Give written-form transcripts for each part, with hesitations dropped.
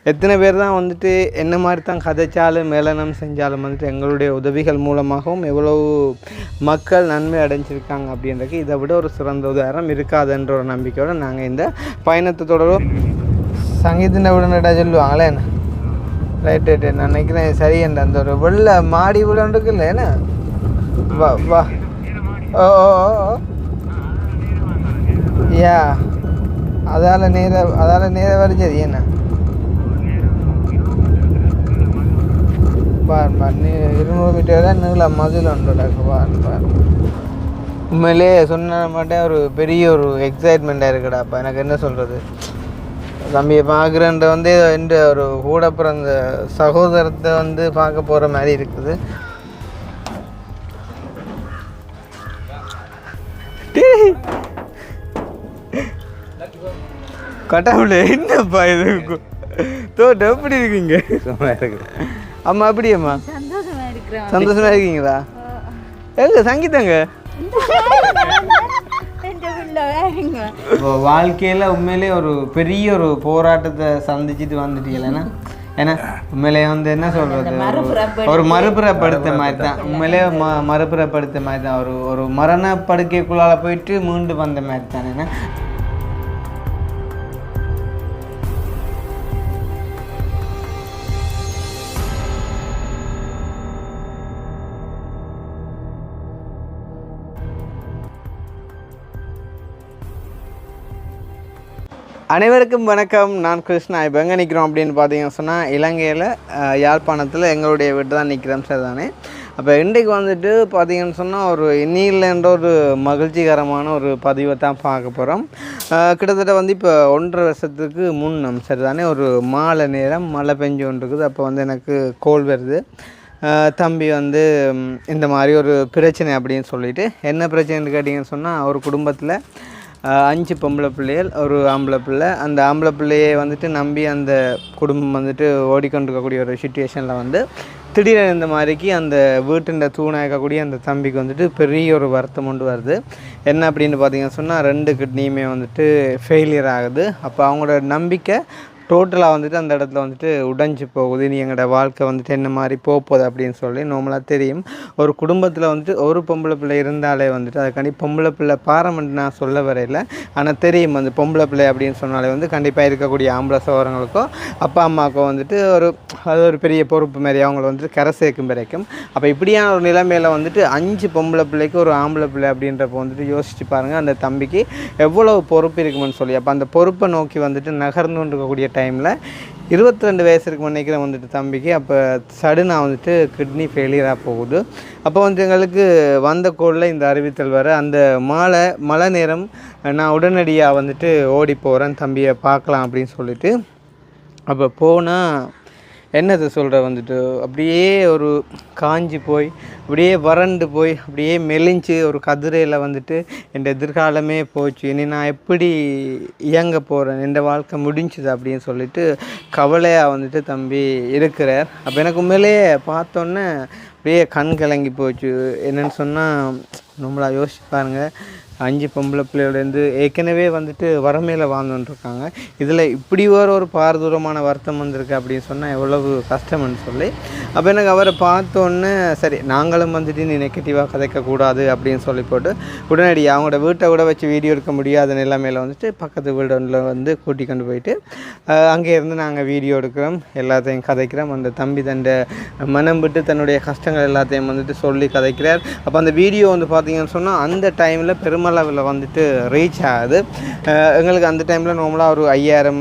எத்தனை பேர் தான் வந்துட்டு என்ன மாதிரி தான் கதைச்சாலும் மேலனம் செஞ்சாலும் வந்துட்டு எங்களுடைய உதவிகள் மூலமாகவும் எவ்வளவு மக்கள் நன்மை அடைஞ்சிருக்காங்க அப்படின்றது இதை விட ஒரு சிறந்த உதாரணம் இருக்காதுன்ற ஒரு நம்பிக்கையோடு நாங்கள் இந்த பயணத்தை தொடரும். சங்கீத்தின விடனடா சொல்லுவாங்களே என்ன ரைட் நான் நினைக்கிறேன் சரி என்ற அந்த ஒரு வெள்ளை மாடி விடம் இருக்குல்ல என்ன வா வா ஓ யா அதால் நேர வரைஞ்சது என்ன பார் 200 மீட்டர் தான் நீளம் மதில் ஒன்றுடாக்கு பார் உண்மையிலே சொன்ன மாட்டேன் ஒரு பெரிய ஒரு எக்ஸைட்மெண்ட்டாக இருக்குடா அப்போ எனக்கு என்ன சொல்கிறது தம்பியை பார்க்குறன்ற வந்து என்ற ஒரு கூட பிறந்த சகோதரத்தை வந்து பார்க்க போகிற மாதிரி இருக்குது. கட்டாவில் என்னப்பா இது தோட்டம் எப்படி இருக்கீங்க? அம்மா அப்படியம்மா சந்தோஷமா இருக்கீங்களா? எங்க சங்கீதாங்க வாழ்க்கையில் உண்மையிலே ஒரு பெரிய ஒரு போராட்டத்தை சந்திச்சுட்டு வந்துட்டீங்களேன்னா ஏன்னா உண்மையிலே வந்து என்ன சொல்கிறது ஒரு மறுபிறப்படுத்த மாதிரி தான் உண்மையிலே மறுபிறப்படுத்த மாதிரி தான் ஒரு மரண படுக்கைக்குள்ளால் போயிட்டு மீண்டு வந்த மாதிரி தான். ஏன்னா அனைவருக்கும் வணக்கம். நான் கிருஷ்ணா. இப்போ எங்கே நிற்கிறோம் அப்படின்னு பார்த்தீங்கன்னு சொன்னால் இலங்கையில் யாழ்ப்பாணத்தில் எங்களுடைய வீட்டு தான் நிற்கிறோம் சார் தானே. அப்போ இன்றைக்கு வந்துட்டு பார்த்தீங்கன்னு சொன்னால் ஒரு இன்னிலன்ற ஒரு மகிழ்ச்சிகரமான ஒரு பதிவை தான் பார்க்க போகிறோம். கிட்டத்தட்ட வந்து இப்போ 1.5 வருஷத்துக்கு முன்னம் சரி தானே ஒரு மாலை நேரம் மழை பெஞ்சு கொண்டு இருக்குது. அப்போ வந்து எனக்கு கோல் வருது, தம்பி வந்து இந்த மாதிரி ஒரு பிரச்சனை அப்படின்னு சொல்லிட்டு. என்ன பிரச்சனைன்னு கேட்டிங்கன்னு சொன்னால் ஒரு குடும்பத்தில் 5 பொம்பளை பிள்ளைகள் ஒரு ஆம்பளை பிள்ளை. அந்த ஆம்பளை பிள்ளையை வந்துட்டு நம்பி அந்த குடும்பம் வந்துட்டு ஓடிக்கொண்டிருக்கக்கூடிய ஒரு சுச்சுவேஷனில் வந்து திடீரென இந்த மாதிரிக்கு அந்த வீட்டின் தூணாக இருக்கக்கூடிய அந்த தம்பிக்கு வந்துட்டு பெரிய ஒரு வருத்தம் கொண்டு வருது. என்ன அப்படின்னு பார்த்தீங்கன்னு சொன்னால் 2 கிட்னியுமே வந்துட்டு ஃபெயிலியர் ஆகுது. அப்போ அவங்களோட நம்பிக்கை டோட்டலாக வந்துட்டு அந்த இடத்துல வந்துட்டு உடைஞ்சி போகுது. நீ எங்களோட வாழ்க்கை வந்துட்டு என்ன மாதிரி போகுது அப்படின்னு சொல்லி நார்மலாக தெரியும். ஒரு குடும்பத்தில் வந்துட்டு ஒரு பொம்பளை பிள்ளை இருந்தாலே வந்துட்டு அதுக்காண்டி பொம்பளை பிள்ளை பாரமெண்ட் நான் சொல்ல வரையில், ஆனால் தெரியும் அந்த பொம்பளை பிள்ளை அப்படின்னு சொன்னாலே வந்து கண்டிப்பாக இருக்கக்கூடிய ஆம்பளை சோரங்களுக்கோ அப்பா அம்மாவுக்கோ வந்துட்டு அது ஒரு பெரிய பொறுப்பு மாரி அவங்கள வந்துட்டு கரை சேர்க்கும் வரைக்கும். அப்போ இப்படியான ஒரு நிலைமையில் வந்துட்டு 5 பொம்பளை பிள்ளைக்கு ஒரு ஆம்பளை பிள்ளை அப்படின்றப்ப வந்துட்டு யோசிச்சு பாருங்கள் அந்த தம்பிக்கு எவ்வளவு பொறுப்பு இருக்குமென்னு சொல்லி. அப்போ அந்த பொறுப்பை நோக்கி வந்துட்டு நகர்ந்து இருக்கக்கூடிய டைமில் 22 வயசுக்கு நினைக்கிறேன் வந்துட்டு தம்பிக்கு அப்போ சடனாக வந்துட்டு கிட்னி ஃபெயிலியராக போகுது. அப்போ வந்து எங்களுக்கு வந்த கோளில் இந்த அறிவித்தல் வர அந்த மழை நேரம் நான் உடனடியாக வந்துட்டு ஓடி போகிறேன் தம்பியை பார்க்கலாம் அப்படின்னு சொல்லிட்டு. அப்போ போனால் என்னது சொல்கிற வந்துட்டு அப்படியே ஒரு காஞ்சி போய் அப்படியே வறண்டு போய் அப்படியே மெலிஞ்சு ஒரு கதிரையில் வந்துட்டு என் எதிர்காலமே போச்சு, இனி நான் எப்படி இயங்க போகிறேன், என் வாழ்க்கை முடிஞ்சுது அப்படின்னு சொல்லிட்டு கவலையாக வந்துட்டு தம்பி இருக்கிறார். அப்போ எனக்கு உண்மையிலேயே பார்த்தோன்னே அப்படியே கண் கலங்கி போச்சு. என்னென்னு சொன்னால் நம்மளா யோசிச்சு பாருங்கள், 5 பொம்பளை பிள்ளையோடேருந்து ஏற்கனவே வந்துட்டு வறுமையில் வாழ்ந்துட்டுருக்காங்க. இதில் இப்படி ஒரு பாரதூரமான வருத்தம் வந்திருக்கு அப்படின்னு சொன்னால் எவ்வளவு கஷ்டம்னு சொல்லி. அப்போ எனக்கு அவரை பார்த்தோன்னே சரி நாங்களும் வந்துட்டு நீ நெகட்டிவாக கதைக்கக்கூடாது அப்படின்னு சொல்லி போட்டு உடனடியாக அவங்களோட வீட்டை கூட வச்சு வீடியோ எடுக்க முடியாத நிலைமையில் வந்துட்டு பக்கத்து வீடில் வந்து கூட்டி கொண்டு போயிட்டு அங்கேருந்து நாங்கள் வீடியோ எடுக்கிறோம், எல்லாத்தையும் கதைக்கிறோம். அந்த தம்பி தன்னை மனம் விட்டு தன்னுடைய கஷ்டங்கள் எல்லாத்தையும் வந்துட்டு சொல்லி கதைக்கிறார். அப்போ அந்த வீடியோ வந்து பார்த்திங்கன்னு சொன்னால் அந்த டைமில் பெருமளவில் வந்துட்டு ரீச் ஆகுது. எங்களுக்கு அந்த டைமில் நார்மலாக ஒரு 5000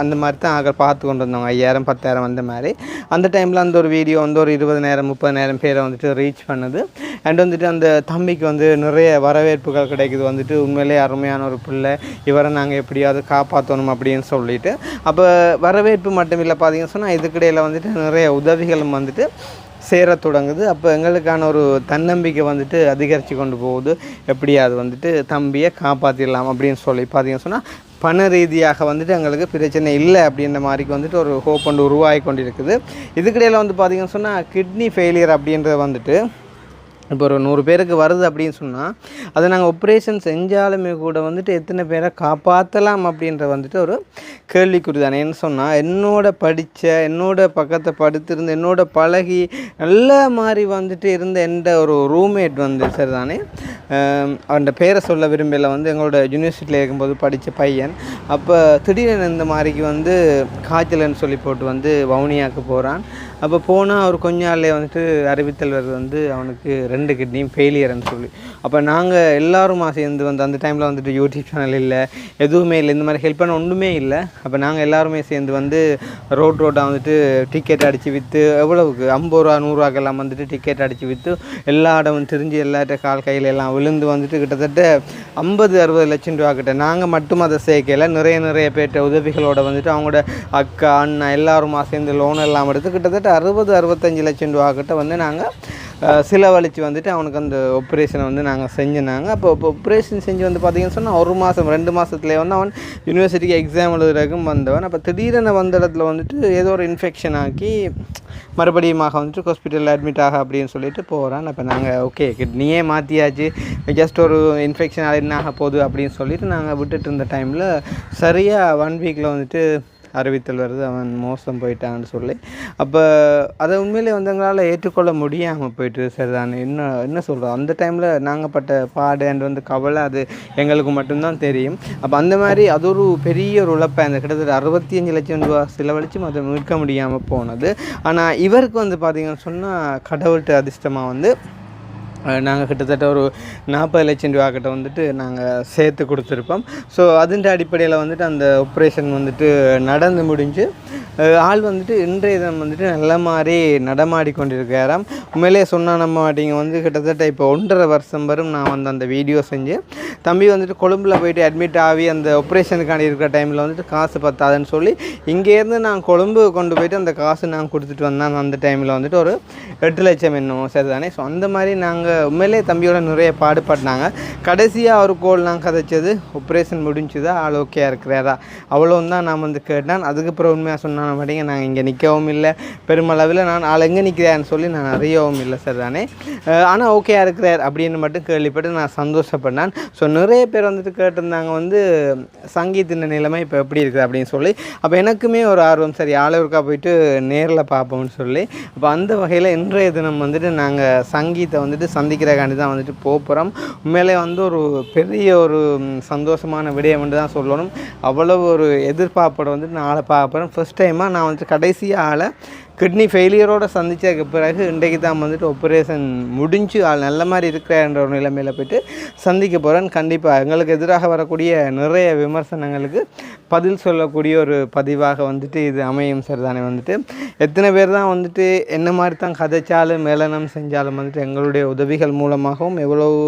அந்த மாதிரி தான் ஆக பார்த்து கொண்டு வந்தோங்க, 5000 10,000 அந்த மாதிரி. அந்த டைமில் அந்த ஒரு வீடியோ வந்து ஒரு 20,000 30,000 பேரை வந்துட்டு ரீச் பண்ணுது. அண்ட் வந்துட்டு அந்த தம்பிக்கு வந்து நிறைய வரவேற்புகள் கிடைக்குது. வந்துட்டு உண்மையிலே அருமையான ஒரு பிள்ளை, இவரை நாங்கள் எப்படியாவது காப்பாற்றணும் அப்படின்னு சொல்லிட்டு. அப்போ வரவேற்பு மட்டும் இல்லை பார்த்தீங்கன்னு சொன்னால் இதுக்கிடையில் வந்துட்டு நிறைய உதவிகளும் வந்துட்டு சேர தொடங்குது. அப்போ எங்களுக்கான ஒரு தன்னம்பிக்கை வந்துட்டு அதிகரித்து கொண்டு போகுது. எப்படியாவது வந்துட்டு தம்பியை காப்பாற்றிடலாம் அப்படின்னு சொல்லி பார்த்தீங்கன்னு சொன்னால் பண ரீதியாக வந்துட்டு எங்களுக்கு பிரச்சனை இல்லை அப்படின்ற மாதிரிக்கு வந்துட்டு ஒரு ஹோப் வந்து உருவாகி கொண்டு இருக்குது. இதுக்கிடையில் வந்து பார்த்திங்கன்னு சொன்னால் கிட்னி ஃபெயிலியர் அப்படின்றது வந்துட்டு இப்போ ஒரு 100 பேருக்கு வருது அப்படின்னு சொன்னால் அதை நாங்கள் ஆப்ரேஷன் செஞ்சாலுமே கூட வந்துட்டு எத்தனை பேரை காப்பாற்றலாம் அப்படின்ற வந்துட்டு ஒரு கேள்விக்குறி தானே. என்ன சொன்னால் என்னோட பக்கத்தை படுத்திருந்து என்னோட பழகி நல்ல மாதிரி வந்துட்டு இருந்த எந்த ஒரு ரூம்மேட் வந்து சரி தானே, அந்த பேரை சொல்ல விரும்பல, வந்து எங்களோட யூனிவர்சிட்டியில் இருக்கும்போது படித்த பையன். அப்போ திடீர்னு இந்த மாதிரிக்கு வந்து காய்ச்சல்னு சொல்லி போட்டு வந்து வவுனியாவுக்கு போகிறான். அப்போ போனால் அவர் கொஞ்ச நாள்லேயே வந்துட்டு அறிவித்தல் வருது வந்து அவனுக்கு 2 கிட்னியும் ஃபெயிலியர்னு சொல்லி. அப்போ நாங்கள் எல்லாருமா சேர்ந்து வந்து அந்த டைமில் வந்துட்டு யூடியூப் சேனல் இல்லை, எதுவுமே இல்லை, இந்த மாதிரி ஹெல்ப் பண்ண ஒன்றுமே இல்லை. அப்போ நாங்கள் எல்லாருமே சேர்ந்து வந்து ரோட்டாக வந்துட்டு டிக்கெட் அடித்து விற்று எவ்வளவுக்கு 50 ரூபா 100 ரூபாக்கெல்லாம் வந்துட்டு டிக்கெட் அடித்து விற்று எல்லா இடமும் திரிஞ்சு எல்லாட்ட கால் கையில் எல்லாம் விழுந்து வந்துட்டு கிட்டத்தட்ட 50-60 லட்சம் ரூபா கிட்ட. நாங்கள் மட்டும் அதை சேர்க்கல, நிறைய பேர்ட்ட உதவிகளோடு வந்துட்டு அவங்களோட அக்கா அண்ணா எல்லாருமா சேர்ந்து லோன் எல்லாம் எடுத்து கிட்டத்தட்ட 60-65 லட்சம் ரூபா கிட்ட வந்து நாங்கள் செலவழித்து வந்துட்டு அவனுக்கு அந்த ஆப்ரேஷனை வந்து நாங்கள் செஞ்சினாங்க. அப்போ ஆப்ரேஷன் செஞ்சு வந்து பார்த்திங்கன்னு சொன்னால் 1 மாதம் 2 மாதத்துலேயே வந்து அவன் யூனிவர்சிட்டிக்கு எக்ஸாம் எழுதுறதுக்கும் வந்தவன். அப்போ திடீரென வந்த இடத்துல வந்துட்டு ஏதோ ஒரு இன்ஃபெக்ஷன் ஆக்கி மறுபடியும் வந்துட்டு ஹாஸ்பிட்டலில் அட்மிட் ஆக அப்படின்னு சொல்லிட்டு போகிறான். அப்போ நாங்கள் ஓகே கிட்னியே மாற்றியாச்சு, ஜஸ்ட் ஒரு இன்ஃபெக்ஷன் என்ன ஆக போகுது அப்படின்னு சொல்லிட்டு நாங்கள் விட்டுட்டு இருந்த டைமில் சரியாக 1 வீக்கில் வந்துட்டு அறிவித்தல் வருது அவன் மோசம் போயிட்டான்னு சொல்லி. அப்போ அதை உண்மையிலே வந்து எங்களால் ஏற்றுக்கொள்ள முடியாமல் போயிட்டு சரிதானே. என்ன சொல்கிறோம், அந்த டைமில் நாங்கள் பட்ட பாடு அண்ட் வந்து கவலை அது எங்களுக்கு மட்டும்தான் தெரியும். அப்போ அந்த மாதிரி அது ஒரு பெரிய ஒரு உழைப்பை அந்த கிட்டத்தட்ட 65 லட்சம் ரூபா செலவழித்து அதை மீட்க முடியாமல் போனது. ஆனால் இவருக்கு வந்து பார்த்திங்கன்னு சொன்னால் கடவுள்கிட்ட அதிர்ஷ்டமாக வந்து நாங்கள் கிட்டத்தட்ட ஒரு 40 லட்சம் ரூபா கிட்ட வந்துட்டு நாங்கள் சேர்த்து கொடுத்துருப்போம். ஸோ அதின் அடிப்படையில் வந்துட்டு அந்த ஆப்ரேஷன் வந்துட்டு நடந்து முடிஞ்சு ஆள் வந்துட்டு இன்றைய தினம் வந்துட்டு நல்ல மாதிரி நடமாடி கொண்டிருக்காராம். உண்மையிலே சொன்னால் நம்ம மாட்டிங்க வந்து கிட்டத்தட்ட இப்போ 1.5 வருஷம் வரும் நான் வந்து அந்த வீடியோ செஞ்சு தம்பி வந்துட்டு கொழும்பில் போயிட்டு அட்மிட் ஆகி அந்த ஆப்ரேஷனுக்காண்டி இருக்கிற டைமில் வந்துட்டு காசு பத்தாதுன்னு சொல்லி இங்கேருந்து நான் கொழும்பு கொண்டு போயிட்டு அந்த காசு நான் கொடுத்துட்டு வந்தேன். அந்த டைமில் வந்துட்டு ஒரு 8 லட்சம் என்னமோ சரிதானே. ஸோ அந்த மாதிரி நாங்கள் உண்மையிலே தம்பியோட நிறைய பாடுபட்டாங்க. கடைசியாக ஒரு கோல் நான் கதைச்சது ஆப்ரேஷன் முடிஞ்சுதா ஆள் ஓகே இருக்கிறாரா அவ்வளோன்னு தான் நான் வந்து கேட்டேன். அதுக்கப்புறம் உண்மையாக சொன்ன மாட்டேங்க நாங்கள் இங்கே நிற்கவும் இல்லை, பெருமளவில் நான் ஆள் எங்கே நிற்கிறேன்னு சொல்லி நான் அறியவும் இல்லை சார் தானே. ஆனால் ஓகே இருக்கிறார் அப்படின்னு மட்டும் கேள்விப்பட்டு நான் சந்தோஷப்பட்டேன். ஸோ நிறைய பேர் வந்துட்டு கேட்டிருந்தாங்க வந்து சங்கீத்தின் நிலைமை இப்போ எப்படி இருக்குது அப்படின்னு சொல்லி. அப்போ எனக்குமே ஒரு ஆர்வம், சரி ஆளூருக்கா போயிட்டு நேரில் பார்ப்போம்னு சொல்லி. அப்போ அந்த வகையில் இன்றைய தினம் வந்துட்டு நாங்கள் சங்கீத்தை வந்துட்டு சந்திக்கிறக்காண்டி தான் வந்துட்டு போகிறோம். உண்மையிலே வந்து ஒரு பெரிய ஒரு சந்தோஷமான விடயம் வந்து தான் சொல்லணும். அவ்வளவு ஒரு எதிர்பார்ப்போட வந்துட்டு நான் ஆளை பார்க்க போகிறேன். ஃபஸ்ட் டைமாக நான் வந்துட்டு கடைசியாக ஆளை கிட்னி ஃபெயிலியரோடு சந்தித்ததுக்கு பிறகு இன்றைக்கு தான் வந்துட்டு ஆப்ரேஷன் முடிஞ்சு ஆள் நல்ல மாதிரி இருக்கிறன்ற ஒரு நிலைமையில் போய்ட்டு சந்திக்க போகிறேன். கண்டிப்பாக எங்களுக்கு எதிராக வரக்கூடிய நிறைய விமர்சனங்களுக்கு பதில் சொல்லக்கூடிய ஒரு பதிவாக வந்துட்டு இது அமையும் சரிதானே. வந்துட்டு எத்தனை பேர் தான் வந்துட்டு என்ன மாதிரி தான் கதைச்சாலும் மேலனம் செஞ்சாலும் வந்துட்டு எங்களுடைய உதவிகள் மூலமாகவும் எவ்வளவு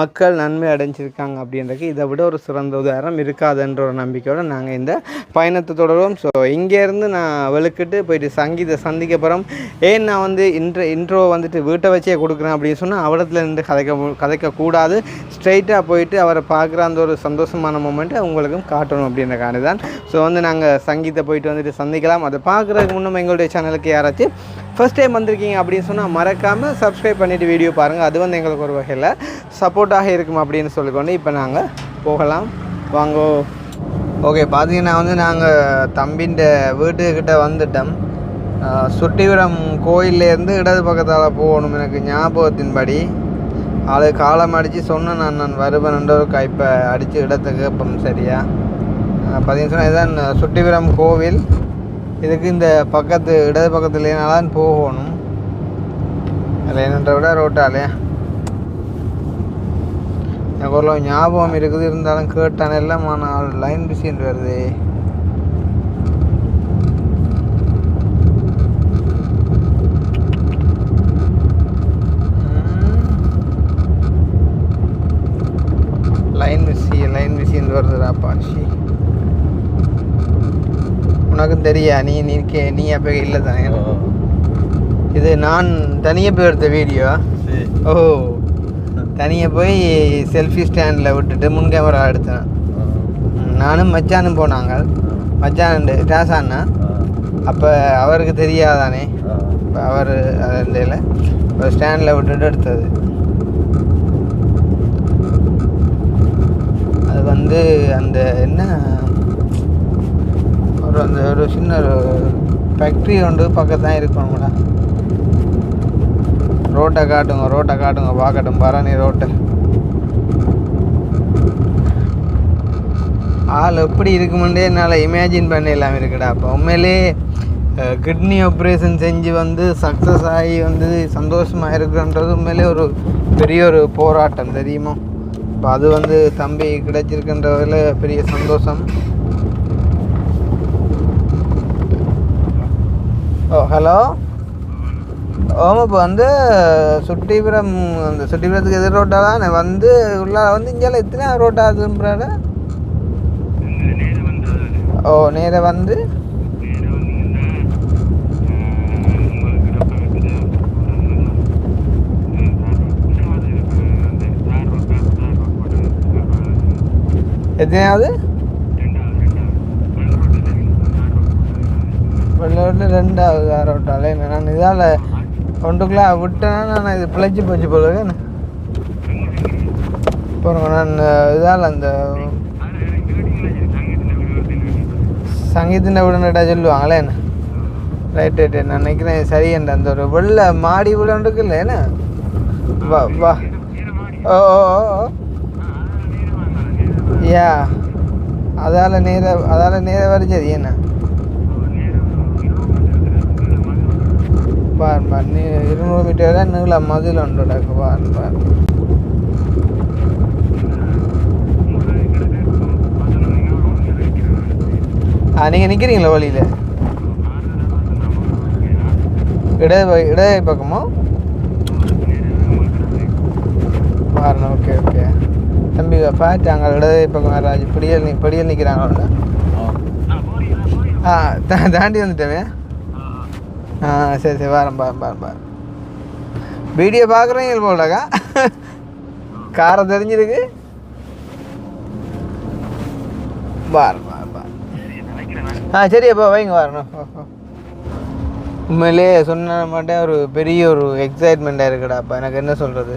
மக்கள் நன்மை அடைஞ்சிருக்காங்க அப்படின்றதுக்கு இதை விட ஒரு சிறந்த உதாரணம் இருக்காதுன்ற ஒரு நம்பிக்கையோடு நாங்கள் இந்த பயணத்தை தொடருவோம். ஸோ இங்கேருந்து நான் வெளுக்கிட்டு போயிட்டு சங்கீத சந்திக்க போகிறோம். ஏன் நான் வந்து இன்ட்ரோ வந்துட்டு வீட்டை வச்சே கொடுக்குறேன் அப்படின்னு சொன்னால் அவடத்துல இருந்து கதைக்கக்கூடாது, ஸ்ட்ரைட்டாக போயிட்டு அவரை பார்க்குற அந்த ஒரு சந்தோஷமான மூமெண்ட்டை உங்களுக்கும் காட்டணும் அப்படின்றக்காண்டி தான். ஸோ வந்து நாங்கள் சங்கீத்தை போயிட்டு வந்துட்டு சந்திக்கலாம். அதை பார்க்குறதுக்கு முன்னே எங்களுடைய சேனலுக்கு யாராச்சும் ஃபஸ்ட் டைம் வந்திருக்கீங்க அப்படின்னு சொன்னால் மறக்காமல் சப்ஸ்கிரைப் பண்ணிவிட்டு வீடியோ பாருங்கள். அது வந்து எங்களுக்கு ஒரு வகையில் சப்போர்ட்டாக இருக்கும் அப்படின்னு சொல்லிக்கொண்டு இப்போ நாங்கள் போகலாம் வாங்கோ. ஓகே, பார்த்தீங்கன்னா வந்து நாங்கள் தம்பின்ற வீட்டுக்கிட்ட வந்துட்டோம். சுட்டிபுரம் கோயிலேருந்து இடது பக்கத்தால் போகணும். எனக்கு ஞாபகத்தின்படி ஆளு காலம் அடித்து சொன்னேன் நான் வருவேன் ஒரு கைப்பை அடித்து இடத்துக்கு. இப்போ சரியா பார்த்தீங்கன்னு சொன்னால் இதுதான் சுட்டிபுரம் கோவில். இதுக்கு இந்த பக்கத்து இடது பக்கத்துலேனாலும் போகணும். அதில் என்னன்ற விட ரோட்டாலே எனக்கு ஒரு ஞாபகம் இருக்குது, இருந்தாலும் கேட்டான எல்லாம் ஆனால் லைன் பிஸின்னு வருது. லைன் பிஸின்னு வருதுடா பாட்சி. உனக்கும் தெரியா, நீ அப்போ இல்லை தானே. இது நான் தனியாக போய் எடுத்த வீடியோ. ஓ, தனியாக போய் செல்ஃபி ஸ்டாண்டில் விட்டுட்டு முன் கேமரா எடுத்தேன். நானும் மச்சானும் போனாங்க. மச்சான் ராசாண்ணா அப்போ அவருக்கு தெரியாதானே. இப்போ அவர் இல்லை ஒரு ஸ்டாண்டில் விட்டுட்டு எடுத்தது. அது வந்து அந்த என்ன ஒரு சின்ன ஒரு ஃபேக்ட்ரி ஒன்று பக்கத்தான் இருக்கணும்டா. ரோட்டை காட்டுங்க பார்க்கட்டும் பரணி ரோட்டை. ஆள் எப்படி இருக்குமெண்டே என்னால் இமேஜின் பண்ண இல்லாமல் இருக்குடா. அப்போ உண்மையிலே கிட்னி ஆப்ரேஷன் செஞ்சு வந்து சக்ஸஸ் ஆகி வந்து சந்தோஷமாக இருக்குன்றது உண்மையிலே ஒரு பெரிய ஒரு போராட்டம் தெரியுமா. இப்போ அது வந்து தம்பி கிடைச்சிருக்குன்றதில் பெரிய சந்தோஷம். ஓ ஹலோ. இப்போ வந்து சுட்டிபுரம், அந்த சுட்டிபுரத்துக்கு எதிர் ரோட்டாக தான் வந்து உள்ளார வந்து இங்கெல்லாம் எத்தனை ரோட்டாக திரும்புகிறாரு? ஓ நேராக வந்து எத்தனையாவது வெள்ளோட்டில் 2வது ரோட்டால் என்ன நான் இதால் ஒன்றுக்குள்ளே விட்டேன்னா நான் இது பிழைச்சி போச்சு போல என்ன போகிறோம். நான் இதால் அந்த சங்கீத்தின் விடண்டா சொல்லுவாங்களே என்ன. ரைட் நான் நினைக்கிறேன் சரியண்டா. அந்த ஒரு வெள்ளை மாடி வீடு இருக்குல்ல என்ன. வா வா ஓ யா அதால் நேராக வரைச்சது என்ன பார் 200 மீட்டர் தான் நீளம் மதில் ஒன்றுடாக்கு பார். நீங்கள் நிற்கிறீங்களா வழியில் இடது பக்கமோ பாருங்க. ஓகே தம்பி பார்த்தாங்க இடது பக்கம் ராஜ் படியல் நிற்கிறாங்களா. தாண்டி வந்துட்டவே. சரி பாரு வீடியோ பார்க்குறீங்க போலக்கா. காரை தெரிஞ்சிருக்கு பாரு. சரி அப்போ வைங்க வரணும். உண்மையிலே சொன்ன மாட்டேன் ஒரு பெரிய ஒரு எக்ஸைட்மெண்ட்டாக இருக்குடா. அப்போ எனக்கு என்ன சொல்கிறது,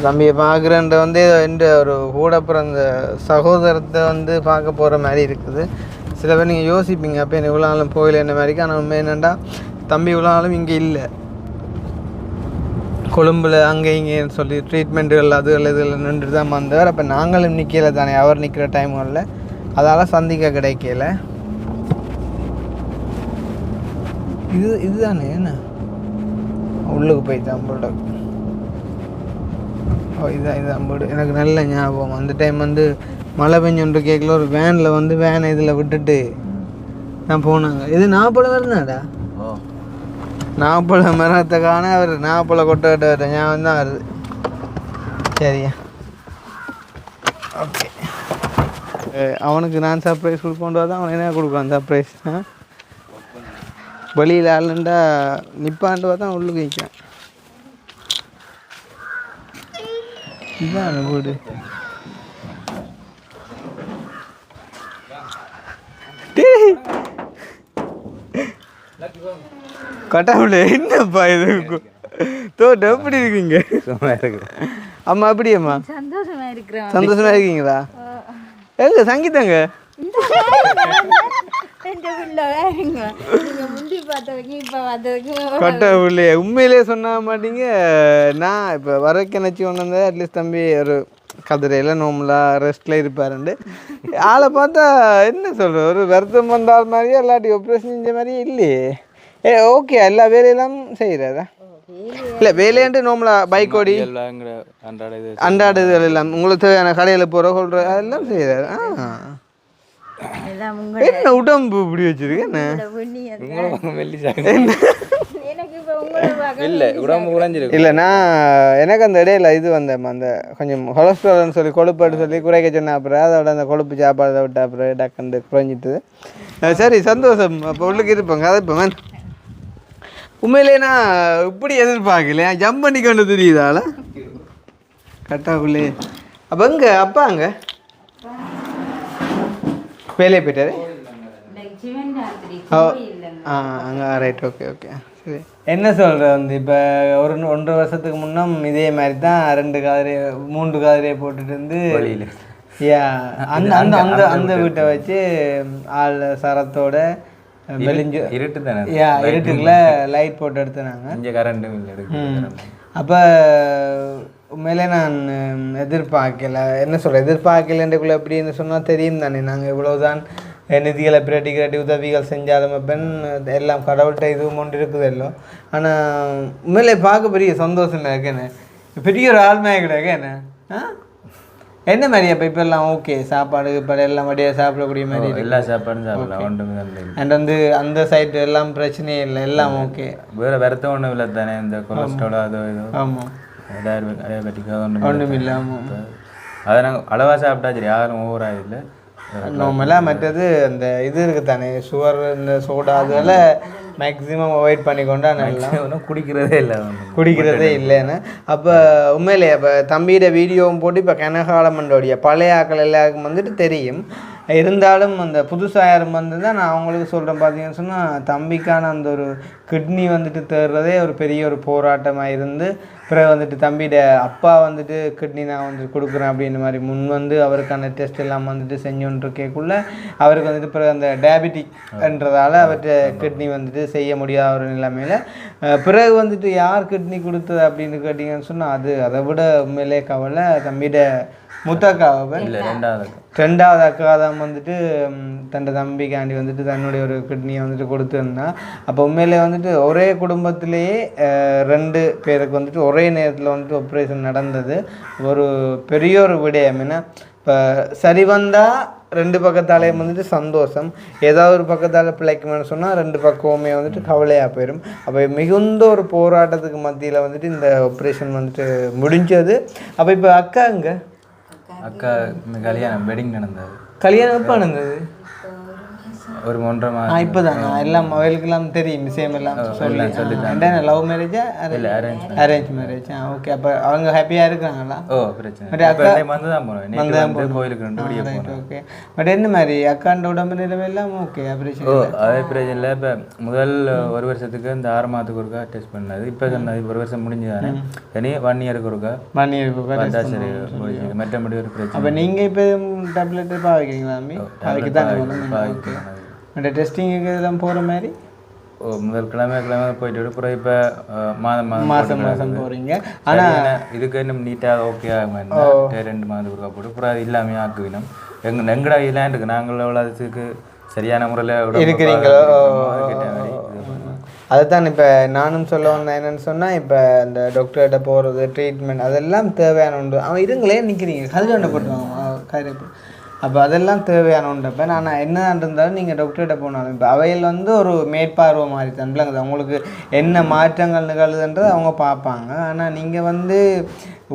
தம்பியை பார்க்குறேன்ற வந்து எந்த ஒரு கூட பிறந்த சகோதரத்தை வந்து பார்க்க போகிற மாதிரி இருக்குது. சில பேர் நீங்கள் யோசிப்பீங்க அப்போ என்ன இவ்வளோ நாளும் போகல என்ன மாதிரிக்கு. ஆனால் உண்மை என்னென்னா தம்பி இவ்வளோ நாளும் இங்கே இல்லை, கொழும்பில் அங்கே இங்கேன்னு சொல்லி ட்ரீட்மெண்ட்டுகள் அதுகள் இதில் நின்று தான் வந்தவர். அப்போ நாங்களும் நிற்கல தானே, அவர் நிற்கிற டைம்களில் அதால் சந்திக்க கிடைக்கல. இதுதானே என்ன உள்ளுக்கு போயிட்டு அம்போட. இது அம்போடு எனக்கு நல்ல ஞாபகம். அந்த டைம் வந்து மழை பெஞ்சொன்று கேட்கல, ஒரு வேனில் வந்து வேனை இதில் விட்டுட்டு நான் போனாங்க. இது நாப்பழம் வருதுனாடா. நாப்பழ மரத்தை காண அவர் நாப்பழ கொட்டை கட்ட ஞாபகம் தான் வருது. சரியா ஓகே. அவனுக்கு நான் சர்ப்ரைஸ் கொடுக்கொண்டு தான் அவன் என்ன கொடுக்குறான் சர்ப்ரைஸ். வெளியில் ஆளுண்டா நிப்பாண்டு தான் உள்ளுக்கு வைக்கான். இதுதான் வீடு. கட்டாவில் என்னப்பா இது தோட்டம் எப்படி இருக்கீங்க? அம்மா அப்படியேம்மா சந்தோஷமா இருக்கீங்களா? எங்க சங்கீதாங்க கட்டாவில்லையே உண்மையிலே சொன்ன மாட்டீங்க. நான் இப்போ வரக்க நினச்சி ஒன்று வந்தேன். அட்லீஸ்ட் தம்பி ஒரு கதிரையில் நோம்பலாக ரெஸ்ட்டில் இருப்பாருண்டு. ஆளை பார்த்தா என்ன சொல்கிற ஒரு வருத்தம் வந்தால் மாதிரியே எல்லாட்டி ஆப்ரேஷன் செஞ்ச மாதிரியே இல்லையே. ஓகே எல்லா வேலையெல்லாம் செய்கிறாரா? இல்லை வேலையாண்டு நோம்பலா பைக் ஓடி அன்றாட இதுகள் எல்லாம் உங்களுக்கு தேவையான கடையில் போகிற சொல்கிற அதெல்லாம் செய்கிறாரு. என்ன உடம்பு இப்படி வச்சிருக்கு இல்லை. நான் எனக்கு அந்த இடையில இது வந்தேன், அந்த கொஞ்சம் கொலஸ்ட்ரால்னு சொல்லி கொழுப்பாடு சொல்லி குறைக்க சொன்ன அப்புறம் அதோட அந்த கொழுப்பு சாப்பாடு விட்ட அப்புறம் டக்குண்டு குறைஞ்சிட்டு. சரி சந்தோஷம். அப்போ உள்ளுக்கு இருப்பேங்க அதை இப்போ உண்மையிலேனா இப்படி எதிர்பார்க்கல ஜம்ப் பண்ணி கொண்டு தெரியுதால கட்டாக்குள்ளே. அப்போ எங்க அப்பா அங்க வேலையை போயிட்டாரு. அங்கே ரைட். ஓகே ஓகே சரி. என்ன சொல்கிற வந்து இப்போ ஒரு 1.5 வருஷத்துக்கு முன்னம் இதே மாதிரி தான் 2 காதரையை 3 காதரையை போட்டுட்டு இருந்து அந்த அந்த அந்த அந்த வீட்டை வச்சு ஆள் சரத்தோட மெலிஞ்சு இருட்டு தானே இருட்டுக்குள்ள லைட் போட்டு எடுத்துனாங்க. இங்கே கரண்ட்டும் இல்லை. அப்போ உண்மையிலே நான் எதிர்பார்க்கல, என்ன சொல்கிறேன், எதிர்பார்க்கலன்றக்குள்ள எப்படின்னு சொன்னால் தெரியும் தானே. நாங்கள் இவ்வளோதான் நிதிகளை பிரட்டி உதவிகள் செஞ்சாலும் பெண் எல்லாம் கடவுள்கிட்ட இதுவும் ஒன்று இருக்குதல்லோ. ஆனால் உண்மையிலே பார்க்க பெரிய சந்தோஷம் இருக்கேன்னு, பெரிய ஒரு ஆள்மையாக கிடையாது என்ன மாதிரி. அப்போ இப்போ எல்லாம் ஓகே சாப்பாடு இப்போ எல்லாம் வடியாக சாப்பிடக்கூடிய மாதிரி எல்லா சாப்பாடும் சாப்பிடலாம். அண்ட் வந்து அந்த சைடு எல்லாம் பிரச்சனையே இல்லை, எல்லாம் ஓகே. வேறு வருத்தம் ஒன்றும் இல்லை தானே, இந்த கொலஸ்ட்ரால் அதோ இதோ. ஆமாம் டயபெட்டிக்காக ஒன்றும் இல்லை. ஆமாம் அதை நாங்கள் அளவாக சாப்பிட்டா சரி, யாரும் ஓவராக இல்லை நார்மலாக. மற்றது அந்த இது இருக்குது தானே சுகர் இந்த சோடா அதெல்லாம் மேக்ஸிமம் அவாய்ட் பண்ணிக்கொண்டா நல்லா. ஒன்றும் குடிக்கிறதே இல்லைன்னு. அப்போ உண்மையிலே அப்போ தம்பியோட வீடியோவும் போட்டு இப்போ கனகாலமண்டோடைய பழைய ஆக்கள் எல்லாருக்கும் வந்துட்டு தெரியும். இருந்தாலும் அந்த புதுசாக யாரும் வந்து தான் நான் அவங்களுக்கு சொல்கிறேன். பார்த்தீங்கன்னு சொன்னால் தம்பிக்கான அந்த ஒரு கிட்னி வந்துட்டு தேடுறதே ஒரு பெரிய ஒரு போராட்டமாக இருந்து பிறகு வந்துட்டு தம்பியோட அப்பா வந்துட்டு கிட்னி நான் வந்துட்டு கொடுக்குறேன் அப்படின்ற மாதிரி முன் வந்து அவருக்கான டெஸ்ட் எல்லாம் வந்துட்டு செஞ்சோன்றிருக்கக்குள்ள அவருக்கு வந்துட்டு பிறகு அந்த டயபெட்டிக்ன்றதால அவர்கிட்ட கிட்னி வந்துட்டு செய்ய முடியாத ஒரு நிலைமையில் பிறகு வந்துட்டு யார் கிட்னி கொடுத்தது அப்படின்னு கேட்டிங்கன்னு சொன்னால் அது அதை விட உண்மையிலே கவலை தம்பியோட மூத்தக்காவை ரெண்டாவது அக்கா தான் வந்துட்டு தன் தம்பிக்காண்டி வந்துட்டு தன்னுடைய ஒரு கிட்னியை வந்துட்டு கொடுத்துருந்தான். அப்போ உண்மையிலே வந்துட்டு ஒரே குடும்பத்திலேயே 2 பேருக்கு வந்துட்டு ஒரே நேரத்தில் வந்துட்டு ஆப்ரேஷன் நடந்தது. ஒரு பெரிய ஒரு விடயம். ஏன்னா இப்போ சரி வந்தால் 2 பக்கத்தாலேயும் வந்துட்டு சந்தோஷம், ஏதாவது ஒரு பக்கத்தால் பிழைக்குமென்னு சொன்னால் 2 பக்கமுமே வந்துட்டு கவலையாக போயிடும். அப்போ மிகுந்த ஒரு போராட்டத்துக்கு மத்தியில் வந்துட்டு இந்த ஆப்ரேஷன் வந்துட்டு முடிஞ்சது. அப்போ இப்போ அக்கா கல்யாணம் வெட்டிங் நடந்தது. கல்யாணம் எப்போ நடந்தது? ஒரு 1.5 மாதம். இப்போ தான் எல்லாம் அவளுக்கெல்லாம் தெரியும் விஷயம் எல்லாம் சொல்லி லவ் மேரேஜா இல்லை அரேஞ்ச் மேரேஜ்? ஓகே. அப்போ அவங்க ஹாப்பியாக இருக்கிறாங்களா? ஓ பிரச்சனை கோயிலுக்கு. ஓகே. பட் என்ன மாதிரி அக்காண்ட உடம்பு நிலைமை எல்லாம் ஓகே? ஆப்ரேஷன் அதே பிரச்சனை இல்லை. இப்போ முதல் 1 வருஷத்துக்கு இந்த 6 மாதத்துக்கு ஒருக்கா டெஸ்ட் பண்ணது. இப்போ சொன்னது 1 வருஷம் முடிஞ்சுதானே, இனி 1 இயருக்கு ஒருக்கா சரி மற்றபடி ஒரு பிரச்சனை. அப்போ நீங்கள் இப்போ டேப்லெட் பாவிக்கிறீங்களா? பாவிக்க தான் அந்த டெஸ்டிங்கு இதெல்லாம் போகிற மாதிரி முதல் கிழமை போயிட்டு அப்புறம் இப்போ மாதம் போகிறீங்க. ஆனால் இதுக்கு இன்னும் நீட்டாக ஓகே ஆகும் 2 மாதத்துக்கு போட்டு அப்புறம் அது இல்லாமல் ஆக்குவினோம். எங்கடா இல்லாமல் இருக்குது நாங்கள் எவ்வளோ அதுக்கு சரியான முறையில் இருக்கிறீங்களோ. அதுதான் இப்போ நானும் சொல்ல வந்தேன். என்னென்னு சொன்னால் இப்போ இந்த டாக்டர்கிட்ட போகிறது ட்ரீட்மெண்ட் அதெல்லாம் தேவையான உண்டு. அவன் இருங்களே நிற்கிறீங்க கல்யாணம் போட்டுவாங்க காரியப்போ. அப்போ அதெல்லாம் தேவையான உண்டப்போ நான் என்ன இருந்தாலும் நீங்கள் டாக்டர்கிட்ட போனாலும் இப்போ அவையில் வந்து ஒரு மேற்பார்வை மாதிரி தான் பிள்ளைங்க அவங்களுக்கு என்ன மாற்றங்கள் நிகழுதுன்றது அவங்க பார்ப்பாங்க. ஆனால் நீங்கள் வந்து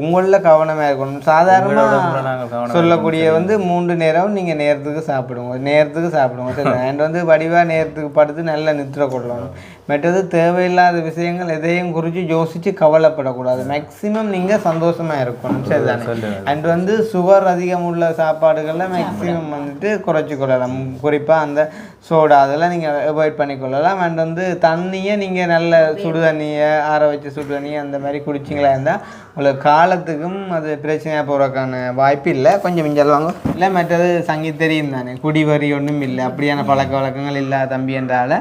உங்களில் கவனமாக இருக்கணும். சாதாரணமாக சொல்லக்கூடிய வந்து 3 நேரம் நீங்கள் நேரத்துக்கு சாப்பிடுவோம் சரி. அண்ட் வந்து வடிவாக நேரத்துக்கு படுத்து நல்லா நித்திர கொள்ளணும். மற்றது தேவையில்லாத விஷயங்கள் எதையும் குறித்து யோசித்து கவலைப்படக்கூடாது. மேக்ஸிமம் நீங்கள் சந்தோஷமாக இருக்கணும் சரி தானே. அண்ட் வந்து சுகர் அதிகம் உள்ள சாப்பாடுகளில் மேக்ஸிமம் வந்துட்டு குறைச்சி கொள்ளலாம். குறிப்பாக அந்த சோடா அதெல்லாம் நீங்கள் அவாய்ட் பண்ணிக்கொள்ளலாம். அண்ட் வந்து தண்ணியை நீங்கள் நல்ல சுடு தண்ணியை ஆற வச்ச சுடு தண்ணியை அந்த மாதிரி குடிச்சிங்களா இருந்தால் உங்களுக்கு காலத்துக்கும் அது பிரச்சனையாக போகிறதுக்கான வாய்ப்பு இல்லை. கொஞ்சம் மிஞ்சல் வாங்க இல்லை. மற்றது சங்கீத் தெரியும் தானே, குடிவரி ஒன்றும் இல்லை, அப்படியான பழக்க வழக்கங்கள் இல்லை தம்பி என்றால்